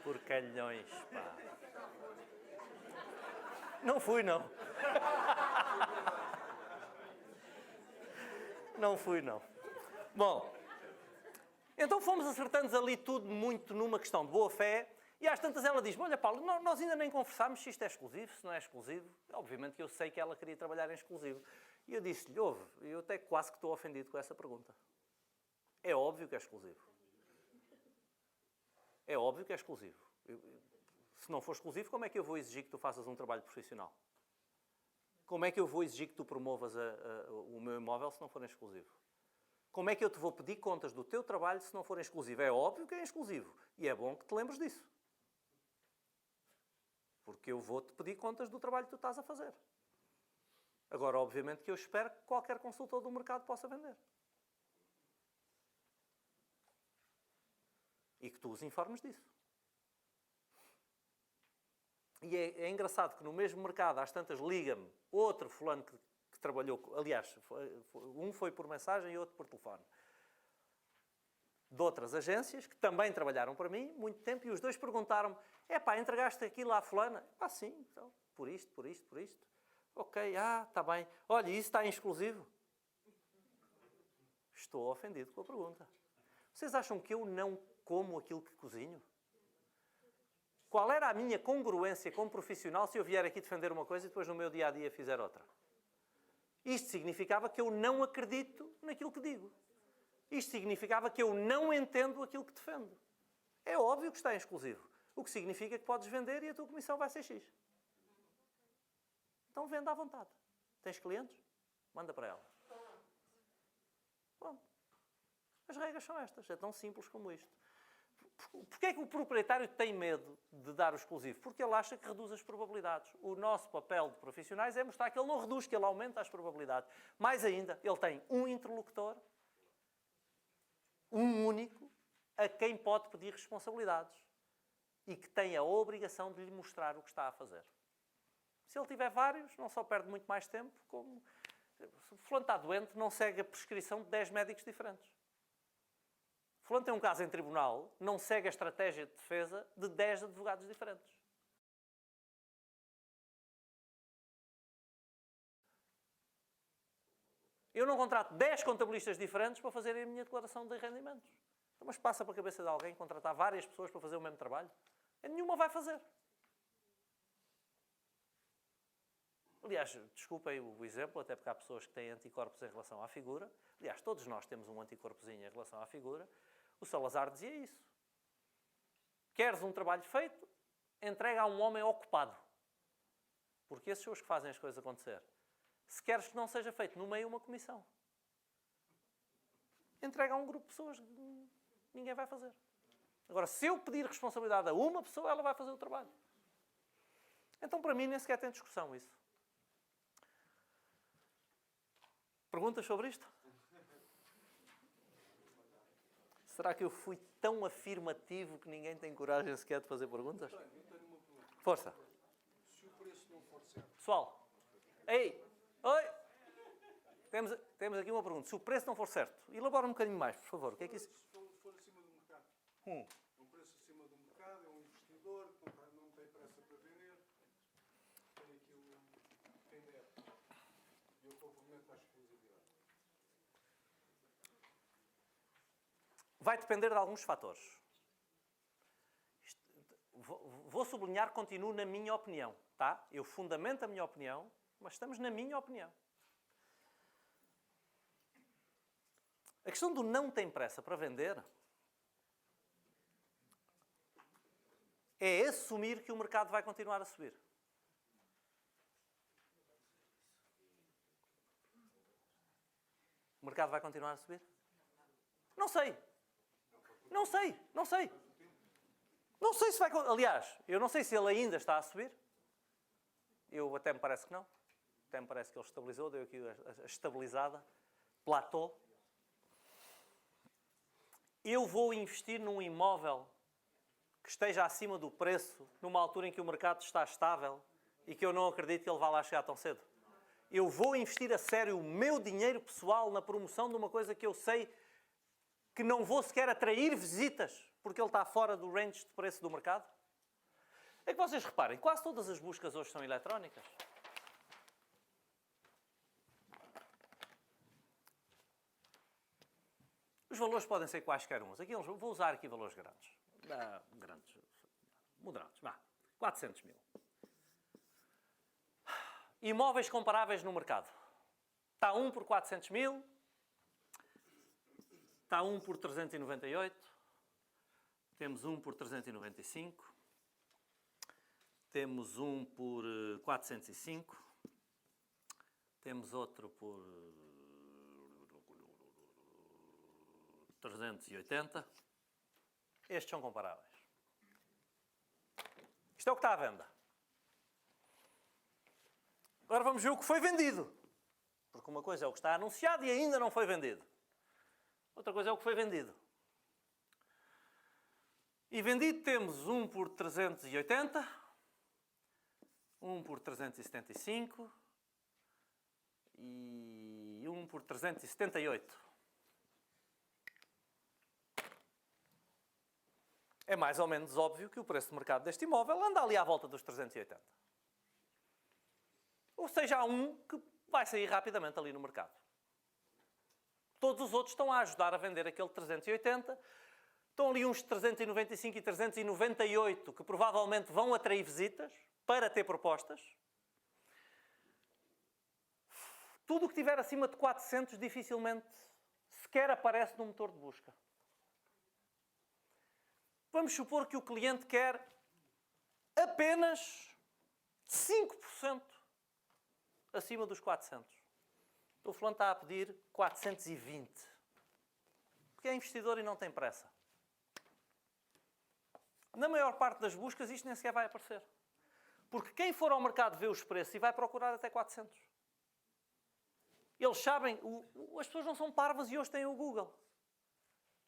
Porcalhões, pá. Não fui, não. Não fui, não. Bom, então fomos acertando ali tudo muito numa questão de boa fé. E às tantas ela diz, olha Paulo, nós ainda nem conversámos se isto é exclusivo, se não é exclusivo. Obviamente que eu sei que ela queria trabalhar em exclusivo. E eu disse-lhe, eu até quase que estou ofendido com essa pergunta. É óbvio que é exclusivo. É óbvio que é exclusivo. Se não for exclusivo, como é que eu vou exigir que tu faças um trabalho profissional? Como é que eu vou exigir que tu promovas o meu imóvel se não for exclusivo? Como é que eu te vou pedir contas do teu trabalho se não for exclusivo? É óbvio que é exclusivo. E é bom que te lembres disso. Porque eu vou-te pedir contas do trabalho que tu estás a fazer. Agora, obviamente, que eu espero que qualquer consultor do mercado possa vender. E que tu os informes disso. E é engraçado que no mesmo mercado, às tantas, liga-me outro fulano que trabalhou, aliás, um foi por mensagem e outro por telefone, de outras agências que também trabalharam para mim muito tempo, e os dois perguntaram-me, entregaste aquilo à fulana? Sim, então, por isto. Ok, está bem. Olha, isso está em exclusivo? Estou ofendido com a pergunta. Vocês acham que eu não como aquilo que cozinho? Qual era a minha congruência como profissional se eu vier aqui defender uma coisa e depois no meu dia-a-dia fizer outra? Isto significava que eu não acredito naquilo que digo. Isto significava que eu não entendo aquilo que defendo. É óbvio que está em exclusivo. O que significa que podes vender e a tua comissão vai ser X. Então venda à vontade. Tens clientes? Manda para ela. Bom, as regras são estas. É tão simples como isto. Porquê é que o proprietário tem medo de dar o exclusivo? Porque ele acha que reduz as probabilidades. O nosso papel de profissionais é mostrar que ele não reduz, que ele aumenta as probabilidades. Mais ainda, ele tem um interlocutor, um único, a quem pode pedir responsabilidades e que tem a obrigação de lhe mostrar o que está a fazer. Se ele tiver vários, não só perde muito mais tempo, como... Se o fulano está doente, não segue a prescrição de 10 médicos diferentes. O fulano tem um caso em tribunal, não segue a estratégia de defesa de 10 advogados diferentes. Eu não contrato 10 contabilistas diferentes para fazerem a minha declaração de rendimentos. Então, mas passa para a cabeça de alguém contratar várias pessoas para fazer o mesmo trabalho? Nenhuma vai fazer. Aliás, desculpem o exemplo, até porque há pessoas que têm anticorpos em relação à figura. Aliás, todos nós temos um anticorpozinho em relação à figura. O Salazar dizia isso. Queres um trabalho feito? Entrega a um homem ocupado. Porque esses são os que fazem as coisas acontecer. Se queres que não seja feito no meio uma comissão, entrega a um grupo de pessoas que ninguém vai fazer. Agora, se eu pedir responsabilidade a uma pessoa, ela vai fazer o trabalho. Então, para mim, nem sequer tem discussão isso. Perguntas sobre isto? Será que eu fui tão afirmativo que ninguém tem coragem sequer de fazer perguntas? Eu tenho uma pergunta. Força. Se o preço não for certo... Pessoal, ei, oi, temos aqui uma pergunta. Se o preço não for certo, elabora um bocadinho mais, por favor. O que é que isso... Se for acima do mercado. É um preço acima do mercado, é um investidor que não tem pressa para vender, tem aquilo, tem débito. E eu complemento à exclusividade. Vai depender de alguns fatores. Vou sublinhar que continuo na minha opinião, tá? Eu fundamento a minha opinião, mas estamos na minha opinião. A questão do não tem pressa para vender é assumir que o mercado vai continuar a subir. O mercado vai continuar a subir? Não sei. Não sei. Não sei. Não sei se vai... Aliás, eu não sei se ele ainda está a subir. Eu até me parece que não. Até me parece que ele estabilizou, deu aqui a estabilizada. Platô. Eu vou investir num imóvel que esteja acima do preço, numa altura em que o mercado está estável e que eu não acredito que ele vá lá chegar tão cedo. Eu vou investir a sério o meu dinheiro pessoal na promoção de uma coisa que eu sei que não vou sequer atrair visitas porque ele está fora do range de preço do mercado? É que vocês reparem, quase todas as buscas hoje são eletrónicas. Os valores podem ser quaisquer uns. Aqui, vou usar aqui valores grandes. Moderados. 400 mil. Imóveis comparáveis no mercado. Está um por 400 mil. Está um por 398. Temos um por 395. Temos um por 405. Temos outro por 380. Estes são comparáveis. Isto é o que está à venda. Agora vamos ver o que foi vendido. Porque uma coisa é o que está anunciado e ainda não foi vendido. Outra coisa é o que foi vendido. E vendido temos um por 380, um por 375 e um por 378. É mais ou menos óbvio que o preço de mercado deste imóvel anda ali à volta dos 380. Ou seja, há um que vai sair rapidamente ali no mercado. Todos os outros estão a ajudar a vender aquele 380. Estão ali uns 395 e 398 que provavelmente vão atrair visitas para ter propostas. Tudo o que estiver acima de 400 dificilmente sequer aparece no motor de busca. Vamos supor que o cliente quer apenas 5% acima dos 400. O fulano está a pedir 420. Porque é investidor e não tem pressa. Na maior parte das buscas isto nem sequer vai aparecer. Porque quem for ao mercado vê os preços e vai procurar até 400. Eles sabem, as pessoas não são parvas e hoje têm o Google.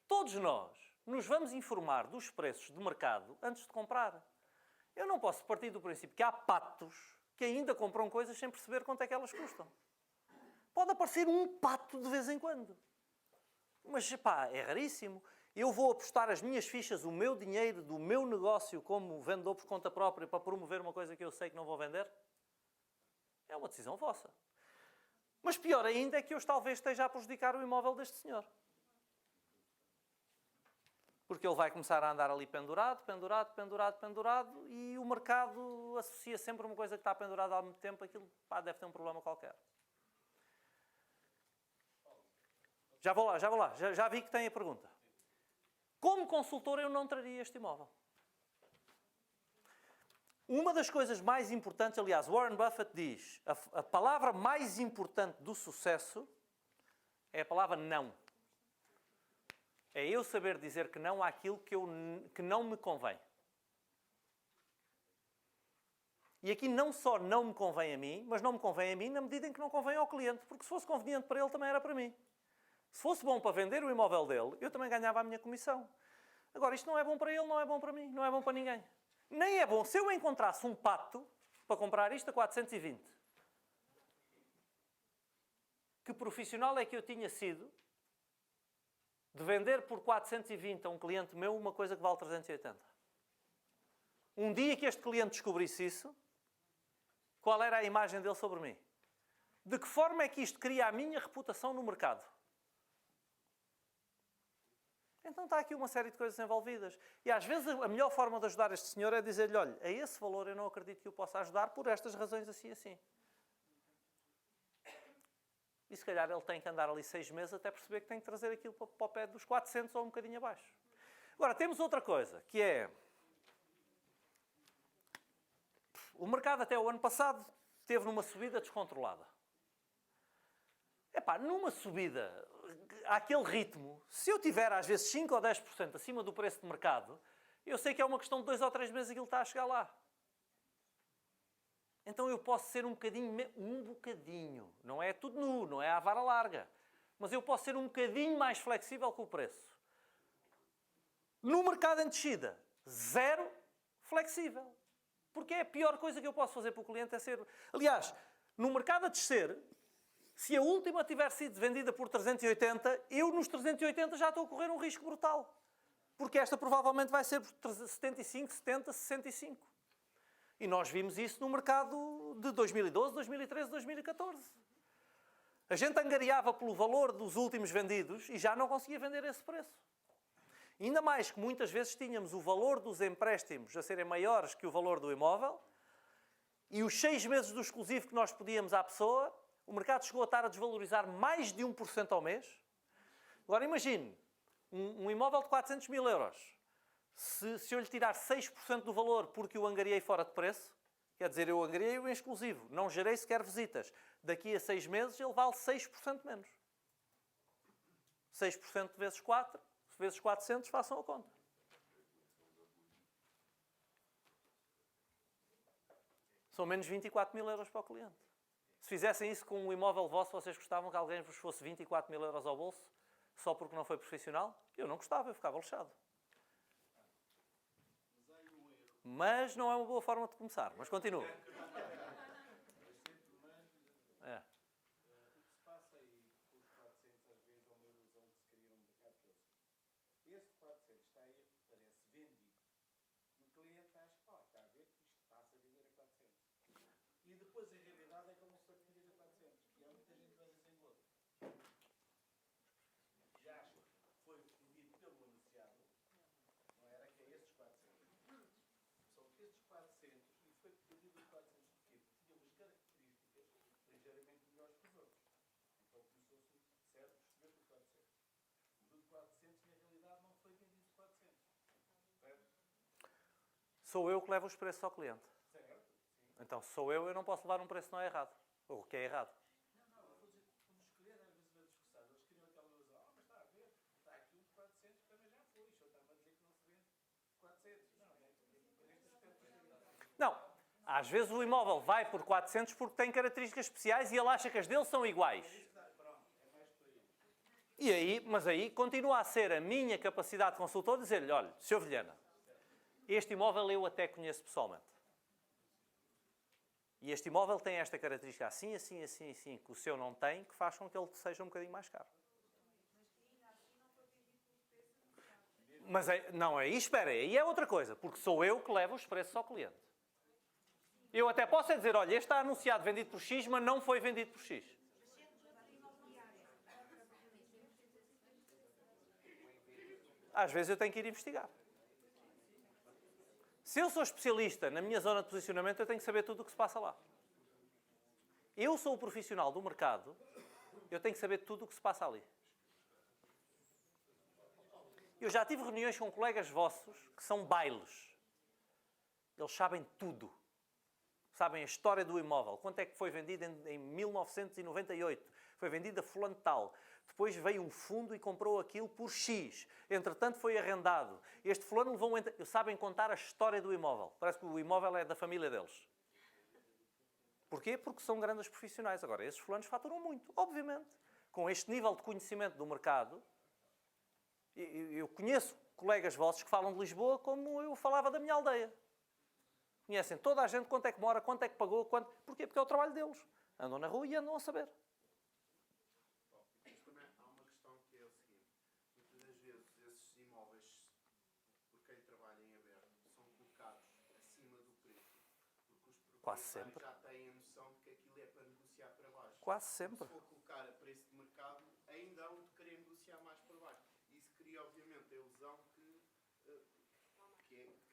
Todos nós nos vamos informar dos preços de mercado antes de comprar. Eu não posso partir do princípio que há patos que que ainda compram coisas sem perceber quanto é que elas custam. Pode aparecer um pato de vez em quando. Mas, pá, é raríssimo. Eu vou apostar as minhas fichas, o meu dinheiro, do meu negócio como vendedor por conta própria para promover uma coisa que eu sei que não vou vender? É uma decisão vossa. Mas pior ainda é que eu talvez esteja a prejudicar o imóvel deste senhor. Porque ele vai começar a andar ali pendurado, e o mercado associa sempre uma coisa que está pendurada há muito tempo, aquilo, pá, deve ter um problema qualquer. Já vou lá. Já vi que tem a pergunta. Como consultor, eu não traria este imóvel. Uma das coisas mais importantes, aliás, Warren Buffett diz, a palavra mais importante do sucesso é a palavra não. É eu saber dizer que não àquilo que não me convém. E aqui não só não me convém a mim, mas não me convém a mim na medida em que não convém ao cliente, porque se fosse conveniente para ele, também era para mim. Se fosse bom para vender o imóvel dele, eu também ganhava a minha comissão. Agora, isto não é bom para ele, não é bom para mim, não é bom para ninguém. Nem é bom se eu encontrasse um pato para comprar isto a 420. Que profissional é que eu tinha sido de vender por 420 a um cliente meu uma coisa que vale 380? Um dia que este cliente descobrisse isso, qual era a imagem dele sobre mim? De que forma é que isto cria a minha reputação no mercado? Então está aqui uma série de coisas envolvidas. E às vezes a melhor forma de ajudar este senhor é dizer-lhe, olha, a esse valor eu não acredito que o possa ajudar por estas razões assim e assim. E se calhar ele tem que andar ali 6 meses até perceber que tem que trazer aquilo para o pé dos 400 ou um bocadinho abaixo. Agora, temos outra coisa, que é... O mercado até o ano passado esteve numa subida descontrolada. Epá, numa subida àquele ritmo, se eu tiver às vezes 5 ou 10% acima do preço de mercado, eu sei que é uma questão de 2 ou 3 meses aquilo está a chegar lá. Então eu posso ser um bocadinho, não é tudo nu, não é à vara larga, mas eu posso ser um bocadinho mais flexível com o preço. No mercado em descida, zero flexível. Porque é a pior coisa que eu posso fazer para o cliente é ser... Aliás, no mercado a descer, se a última tiver sido vendida por 380, eu nos 380 já estou a correr um risco brutal. Porque esta provavelmente vai ser por 75, 70, 65. E nós vimos isso no mercado de 2012, 2013, 2014. A gente angariava pelo valor dos últimos vendidos e já não conseguia vender esse preço. Ainda mais que muitas vezes tínhamos o valor dos empréstimos a serem maiores que o valor do imóvel e os 6 meses do exclusivo que nós pedíamos à pessoa, o mercado chegou a estar a desvalorizar mais de 1% ao mês. Agora imagine, um imóvel de 400 mil euros. Se eu lhe tirar 6% do valor porque o angariei fora de preço, quer dizer, eu angariei-o em exclusivo, não gerei sequer visitas. Daqui a 6 meses ele vale 6% menos. 6% vezes 4, vezes 400, façam a conta. São menos 24 mil euros para o cliente. Se fizessem isso com um imóvel vosso, vocês gostavam que alguém vos fosse 24 mil euros ao bolso, só porque não foi profissional? Eu não gostava, eu ficava lixado. Mas não é uma boa forma de começar. Mas continua. É. E depois a realidade é que ele não se foi vender a 400. E há muita gente que vende sem gosto. Já acho que foi vendido pelo anunciado. Não era que é estes 400. São estes 400 e foi vendido a 400 porque tinha umas características ligeiramente melhores que os outros. Então começou-se, certo, perceber por 400. O de 400 na realidade não foi vendido de 400. Certo? Sou eu que levo os preços ao cliente. Então, se sou eu não posso levar um preço que não é errado. Ou que é errado. Não, eu vou dizer, quando escolher, às vezes vai discussar, eles queriam aquela ilusão, mas está a ver, está aqui um de 400, também já foi, o senhor estava a dizer que não se vende 400. Não, neste aspecto... Não. Às vezes o imóvel vai por 400 porque tem características especiais e ele acha que as dele são iguais. Mas aí continua a ser a minha capacidade de consultor dizer-lhe, olha, Sr. Vilhena, este imóvel eu até conheço pessoalmente. E este imóvel tem esta característica assim, assim, assim, assim, que o seu não tem, que faz com que ele seja um bocadinho mais caro. Mas não, aí espera, aí é outra coisa, porque sou eu que levo os preços ao cliente. Eu até posso dizer, olha, este está anunciado vendido por X, mas não foi vendido por X. Às vezes eu tenho que ir investigar. Se eu sou especialista na minha zona de posicionamento, eu tenho que saber tudo o que se passa lá. Eu sou o profissional do mercado, eu tenho que saber tudo o que se passa ali. Eu já tive reuniões com colegas vossos que são bailes. Eles sabem tudo. Sabem a história do imóvel. Quanto é que foi vendido em 1998? Foi vendido a fulano tal. Depois veio um fundo e comprou aquilo por X. Entretanto foi arrendado. Este fulano levou um... Eles sabem contar a história do imóvel. Parece que o imóvel é da família deles. Porquê? Porque são grandes profissionais. Agora, esses fulanos faturam muito, obviamente. Com este nível de conhecimento do mercado, eu conheço colegas vossos que falam de Lisboa como eu falava da minha aldeia. Conhecem toda a gente, quanto é que mora, quanto é que pagou, quanto... Porquê? Porque é o trabalho deles. Andam na rua e andam a saber. Mas também há uma questão que é o seguinte. Muitas das vezes esses imóveis, por quem trabalha em aberto, são colocados acima do preço. Porque os Quase proprietários sempre. já têm a noção de que aquilo é para negociar para baixo. Quase sempre. Se for colocar a preço de mercado, ainda hão de querer negociar mais para baixo. Isso cria, obviamente, a ilusão que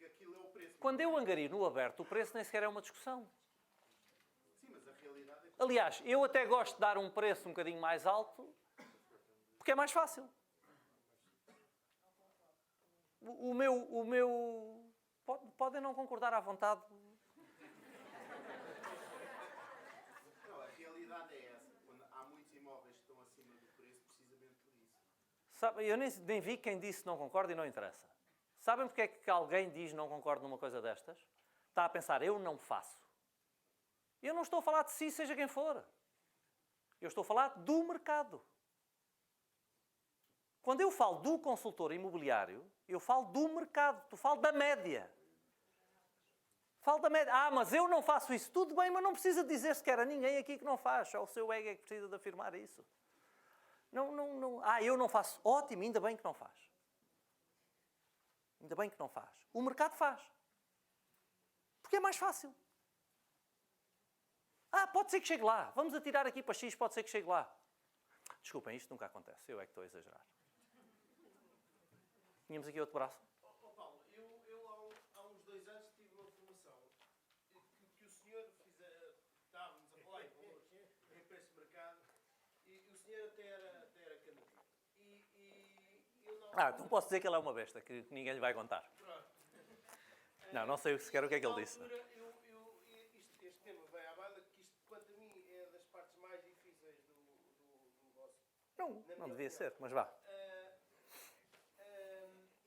aquilo é o preço. Quando eu angario no aberto, o preço nem sequer é uma discussão. Sim, mas a realidade é que... Aliás, eu até gosto de dar um preço um bocadinho mais alto, porque é mais fácil. O meu... Podem não concordar à vontade. Não, a realidade é essa. Quando há muitos imóveis que estão acima do preço, precisamente por isso. Sabe, eu nem vi quem disse não concorda e não interessa. Sabem porque é que alguém diz não concordo numa coisa destas? Está a pensar, eu não faço. Eu não estou a falar de si, seja quem for. Eu estou a falar do mercado. Quando eu falo do consultor imobiliário, eu falo do mercado, eu falo da média. Falo da média. Ah, mas eu não faço isso. Tudo bem, mas não precisa dizer sequer a ninguém aqui que não faz. Só o seu ego é que precisa de afirmar isso. Não. Ah, eu não faço. Ótimo, ainda bem que não faz. Ainda bem que não faz. O mercado faz. Porque é mais fácil. Ah, pode ser que chegue lá. Vamos atirar aqui para X, pode ser que chegue lá. Desculpem, isto nunca acontece. Eu é que estou a exagerar. Tínhamos aqui outro braço. Paulo, eu há uns 2 anos tive uma formação que o senhor estávamos a falar em valores, em preço de mercado, e o senhor até era canadiano. E eu não... Então posso dizer que ele é uma besta, que ninguém lhe vai contar. Não sei sequer o que é que ele disse. Este tema vem à baila, que isto, quanto a mim, é das partes mais difíceis do negócio. Não devia ser, mas vá.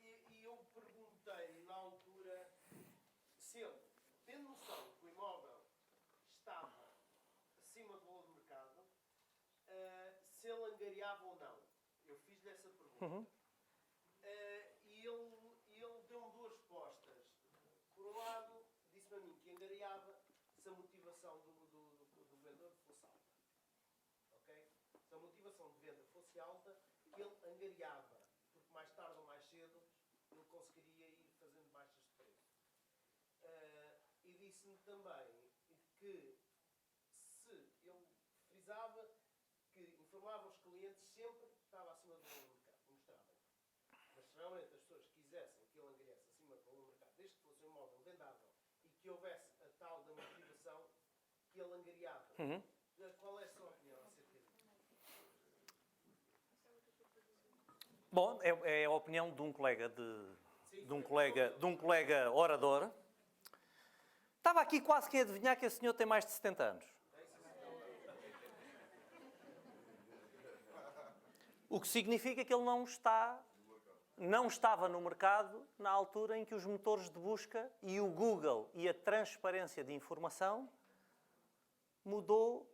E eu perguntei na altura se ele, tendo noção que o imóvel estava acima do valor do mercado, se ele angariava ou não. Eu fiz-lhe essa pergunta. E ele deu-me 2 respostas. Por um lado, disse-me a mim que angariava se a motivação do vendedor fosse alta. Ok? Se a motivação de venda fosse alta, ele angariava. Porque mais tarde ou mais cedo, ele conseguiria ir fazendo baixas de preço. E disse-me também que se ele frisava que informava os clientes sempre que estava acima do valor do mercado. Mostrava. Mas se realmente as pessoas quisessem que ele angariasse acima do valor do mercado, desde que fosse um imóvel vendável e que houvesse a tal da motivação que ele angariava. Qual é a sua opinião acerca disso? Bom, é a opinião de um colega de um colega orador. Estava aqui quase que a adivinhar que esse senhor tem mais de 70 anos. O que significa que ele não estava no mercado na altura em que os motores de busca e o Google e a transparência de informação mudou.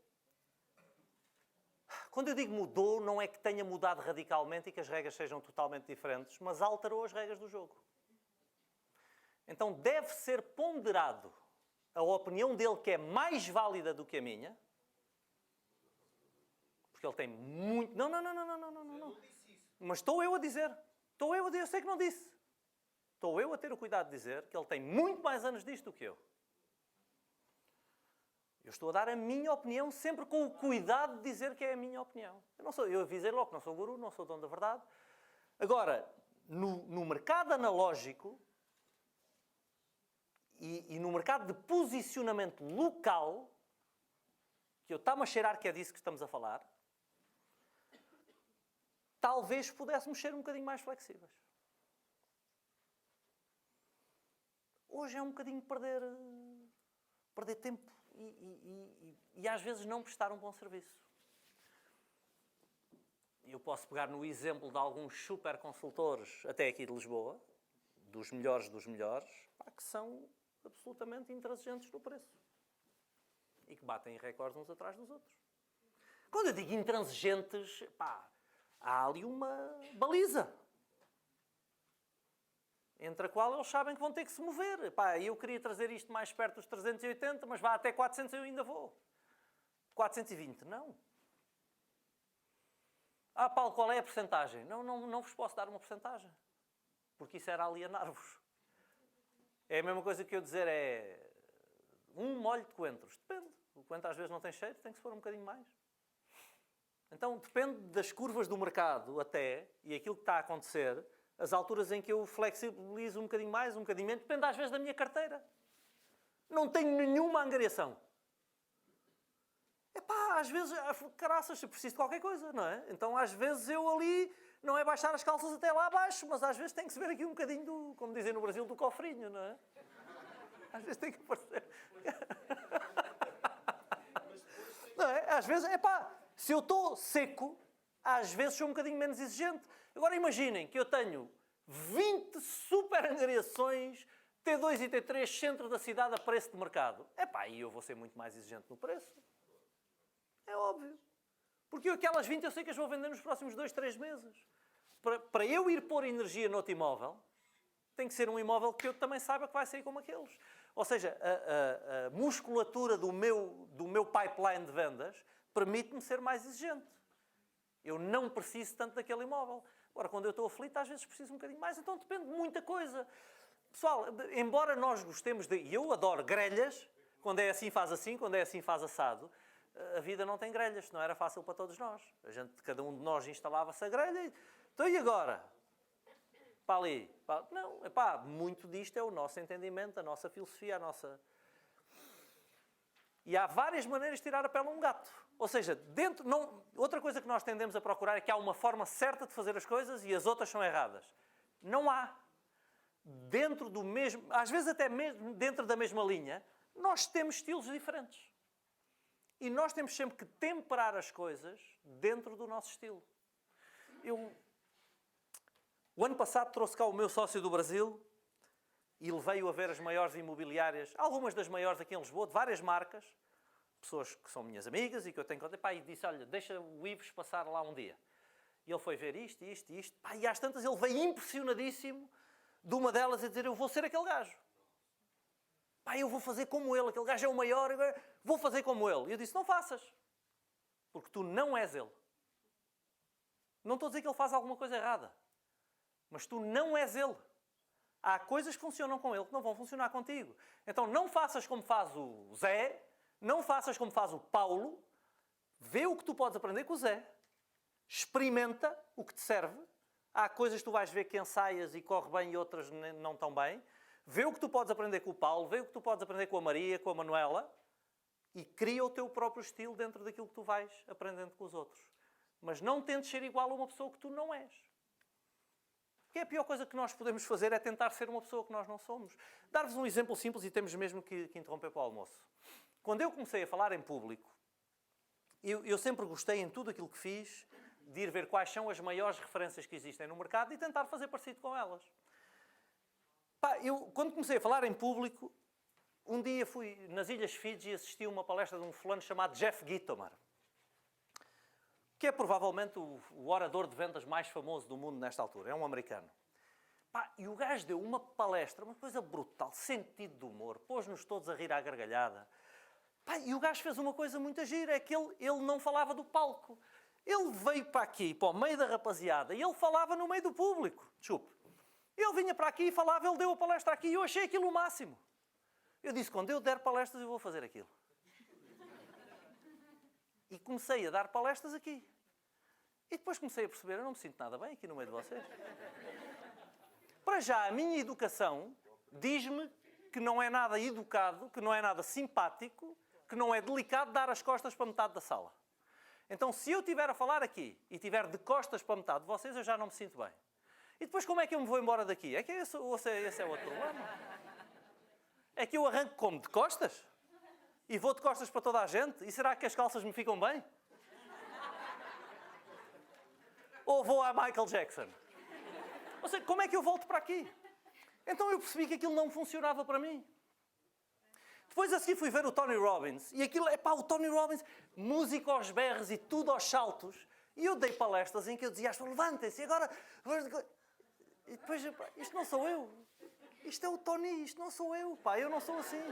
Quando eu digo mudou, não é que tenha mudado radicalmente e que as regras sejam totalmente diferentes, mas alterou as regras do jogo. Então deve ser ponderado a opinião dele que é mais válida do que a minha, porque ele tem muito... Não. Não disse isso. Mas estou eu a dizer. Eu sei que não disse. Estou eu a ter o cuidado de dizer que ele tem muito mais anos disto do que eu. Eu estou a dar a minha opinião sempre com o cuidado de dizer que é a minha opinião. Eu avisei logo que não sou guru, não sou dono da verdade. Agora, no mercado analógico e no mercado de posicionamento local, que eu está-me a cheirar que é disso que estamos a falar, talvez pudéssemos ser um bocadinho mais flexíveis. Hoje é um bocadinho perder tempo e às vezes não prestar um bom serviço. Eu posso pegar no exemplo de alguns super consultores, até aqui de Lisboa, dos melhores, que são absolutamente intransigentes no preço. E que batem recordes uns atrás dos outros. Quando eu digo intransigentes, há ali uma baliza entre a qual eles sabem que vão ter que se mover. Eu queria trazer isto mais perto dos 380, mas vá até 400 eu ainda vou. 420, não. Paulo, qual é a percentagem? Não vos posso dar uma percentagem, porque isso era alienar-vos. É a mesma coisa que eu dizer um molho de coentros. Depende. O coentro às vezes não tem cheiro, tem que se pôr um bocadinho mais. Então, depende das curvas do mercado até, e aquilo que está a acontecer, as alturas em que eu flexibilizo um bocadinho mais, um bocadinho menos, depende às vezes da minha carteira. Não tenho nenhuma angariação. Às vezes, caraças, eu preciso de qualquer coisa, não é? Então, às vezes, eu ali, não é baixar as calças até lá abaixo, mas às vezes tem que se ver aqui um bocadinho do, como dizem no Brasil, do cofrinho, não é? Às vezes tem que aparecer. Não é? Às vezes, se eu estou seco, às vezes sou um bocadinho menos exigente. Agora imaginem que eu tenho 20 super angariações, T2 e T3, centro da cidade a preço de mercado. E eu vou ser muito mais exigente no preço. É óbvio. Porque aquelas 20 eu sei que as vou vender nos próximos 2, 3 meses. Para eu ir pôr energia noutro imóvel, tem que ser um imóvel que eu também saiba que vai sair como aqueles. Ou seja, a musculatura do meu pipeline de vendas permite-me ser mais exigente. Eu não preciso tanto daquele imóvel. Agora, quando eu estou aflito, às vezes preciso um bocadinho mais. Então depende de muita coisa. Pessoal, embora nós gostemos de... E eu adoro grelhas. Quando é assim, faz assim. Quando é assim, faz assado. A vida não tem grelhas. Não era fácil para todos nós. Cada um de nós instalava-se a grelha e... Então e agora? Para ali. Não, muito disto é o nosso entendimento, a nossa filosofia, a nossa... E há várias maneiras de tirar a pele a um gato. Ou seja, outra coisa que nós tendemos a procurar é que há uma forma certa de fazer as coisas e as outras são erradas. Não há. Dentro do mesmo... Às vezes até mesmo dentro da mesma linha, nós temos estilos diferentes. E nós temos sempre que temperar as coisas dentro do nosso estilo. O ano passado trouxe cá o meu sócio do Brasil e levei-o a ver as maiores imobiliárias, algumas das maiores aqui em Lisboa, de várias marcas, pessoas que são minhas amigas e que eu tenho contato, e disse, olha, deixa o Ives passar lá um dia. E ele foi ver isto. E às tantas ele veio impressionadíssimo de uma delas a dizer, eu vou ser aquele gajo. Eu vou fazer como ele, aquele gajo é o maior, vou fazer como ele. E eu disse, não faças, porque tu não és ele. Não estou a dizer que ele faz alguma coisa errada, mas tu não és ele. Há coisas que funcionam com ele que não vão funcionar contigo. Então não faças como faz o Zé, não faças como faz o Paulo, vê o que tu podes aprender com o Zé, experimenta o que te serve. Há coisas que tu vais ver que ensaias e corre bem e outras não tão bem. Vê o que tu podes aprender com o Paulo, vê o que tu podes aprender com a Maria, com a Manuela e cria o teu próprio estilo dentro daquilo que tu vais aprendendo com os outros. Mas não tentes ser igual a uma pessoa que tu não és. Porque a pior coisa que nós podemos fazer é tentar ser uma pessoa que nós não somos. Dar-vos um exemplo simples e temos mesmo que interromper para o almoço. Quando eu comecei a falar em público, eu sempre gostei em tudo aquilo que fiz de ir ver quais são as maiores referências que existem no mercado e tentar fazer parecido com elas. Quando comecei a falar em público, um dia fui nas Ilhas Fiji e assisti a uma palestra de um fulano chamado Jeff Gitomer, que é provavelmente o orador de vendas mais famoso do mundo nesta altura. É um americano. Pá, e o gajo deu uma palestra, uma coisa brutal, sentido de humor, pôs-nos todos a rir à gargalhada. Pá, e o gajo fez uma coisa muito gira, é que ele não falava do palco. Ele veio para aqui, para o meio da rapaziada, e ele falava no meio do público. Desculpe. Ele vinha para aqui e falava, ele deu a palestra aqui, e eu achei aquilo o máximo. Eu disse, quando eu der palestras, eu vou fazer aquilo. E comecei a dar palestras aqui. E depois comecei a perceber, eu não me sinto nada bem aqui no meio de vocês. Para já, a minha educação diz-me que não é nada educado, que não é nada simpático, que não é delicado dar as costas para metade da sala. Então, se eu estiver a falar aqui e estiver de costas para metade de vocês, eu já não me sinto bem. E depois como é que eu me vou embora daqui? É que esse é outro problema. É que eu arranco como? De costas? E vou de costas para toda a gente? E será que as calças me ficam bem? Ou vou a Michael Jackson? Ou seja, como é que eu volto para aqui? Então eu percebi que aquilo não funcionava para mim. Depois a seguir fui ver o Tony Robbins. E aquilo, o Tony Robbins, música aos berros e tudo aos saltos. E eu dei palestras em que eu dizia, levantem-se, agora... E depois, isto não sou eu. Isto é o Tony, isto não sou eu, pá, eu não sou assim.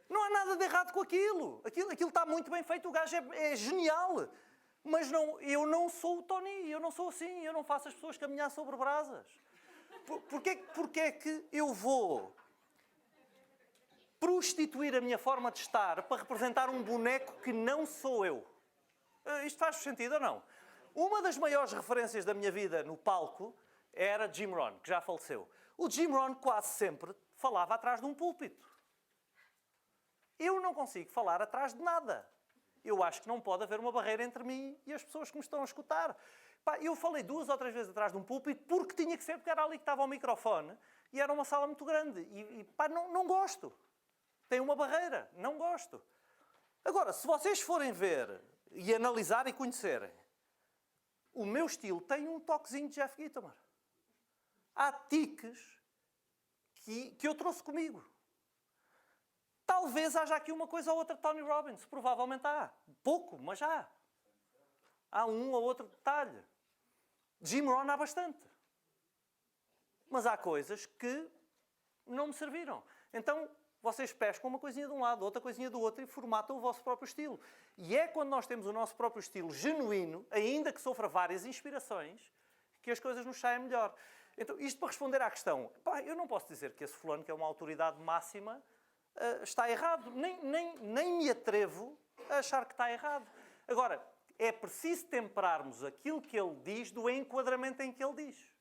Não há nada de errado com aquilo. Aquilo está muito bem feito, o gajo é genial. Mas eu não sou o Tony, eu não sou assim, eu não faço as pessoas caminhar sobre brasas. Porquê é que eu vou prostituir a minha forma de estar para representar um boneco que não sou eu? Isto faz sentido ou não? Uma das maiores referências da minha vida no palco era Jim Rohn, que já faleceu. O Jim Rohn quase sempre falava atrás de um púlpito. Eu não consigo falar atrás de nada. Eu acho que não pode haver uma barreira entre mim e as pessoas que me estão a escutar. Pá, eu falei 2 ou 3 vezes atrás de um púlpito porque tinha que ser, porque era ali que estava o microfone e era uma sala muito grande. Pá, não gosto. Tem uma barreira. Não gosto. Agora, se vocês forem ver e analisar e conhecerem, o meu estilo tem um toquezinho de Jeff Gitomer. Há tiques que eu trouxe comigo. Talvez haja aqui uma coisa ou outra de Tony Robbins. Provavelmente há. Pouco, mas há. Há um ou outro detalhe. Jim Rohn há bastante. Mas há coisas que não me serviram. Então, vocês pescam uma coisinha de um lado, outra coisinha do outro e formatam o vosso próprio estilo. E é quando nós temos o nosso próprio estilo genuíno, ainda que sofra várias inspirações, que as coisas nos saem melhor. Então, isto para responder à questão, eu não posso dizer que esse fulano, que é uma autoridade máxima, está errado. Nem me atrevo a achar que está errado. Agora, é preciso temperarmos aquilo que ele diz do enquadramento em que ele diz.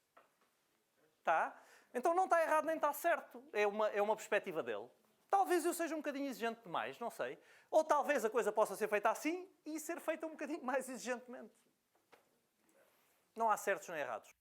Tá? Então não está errado nem está certo. É uma perspectiva dele. Talvez eu seja um bocadinho exigente demais, não sei. Ou talvez a coisa possa ser feita assim e ser feita um bocadinho mais exigentemente. Não há certos nem errados.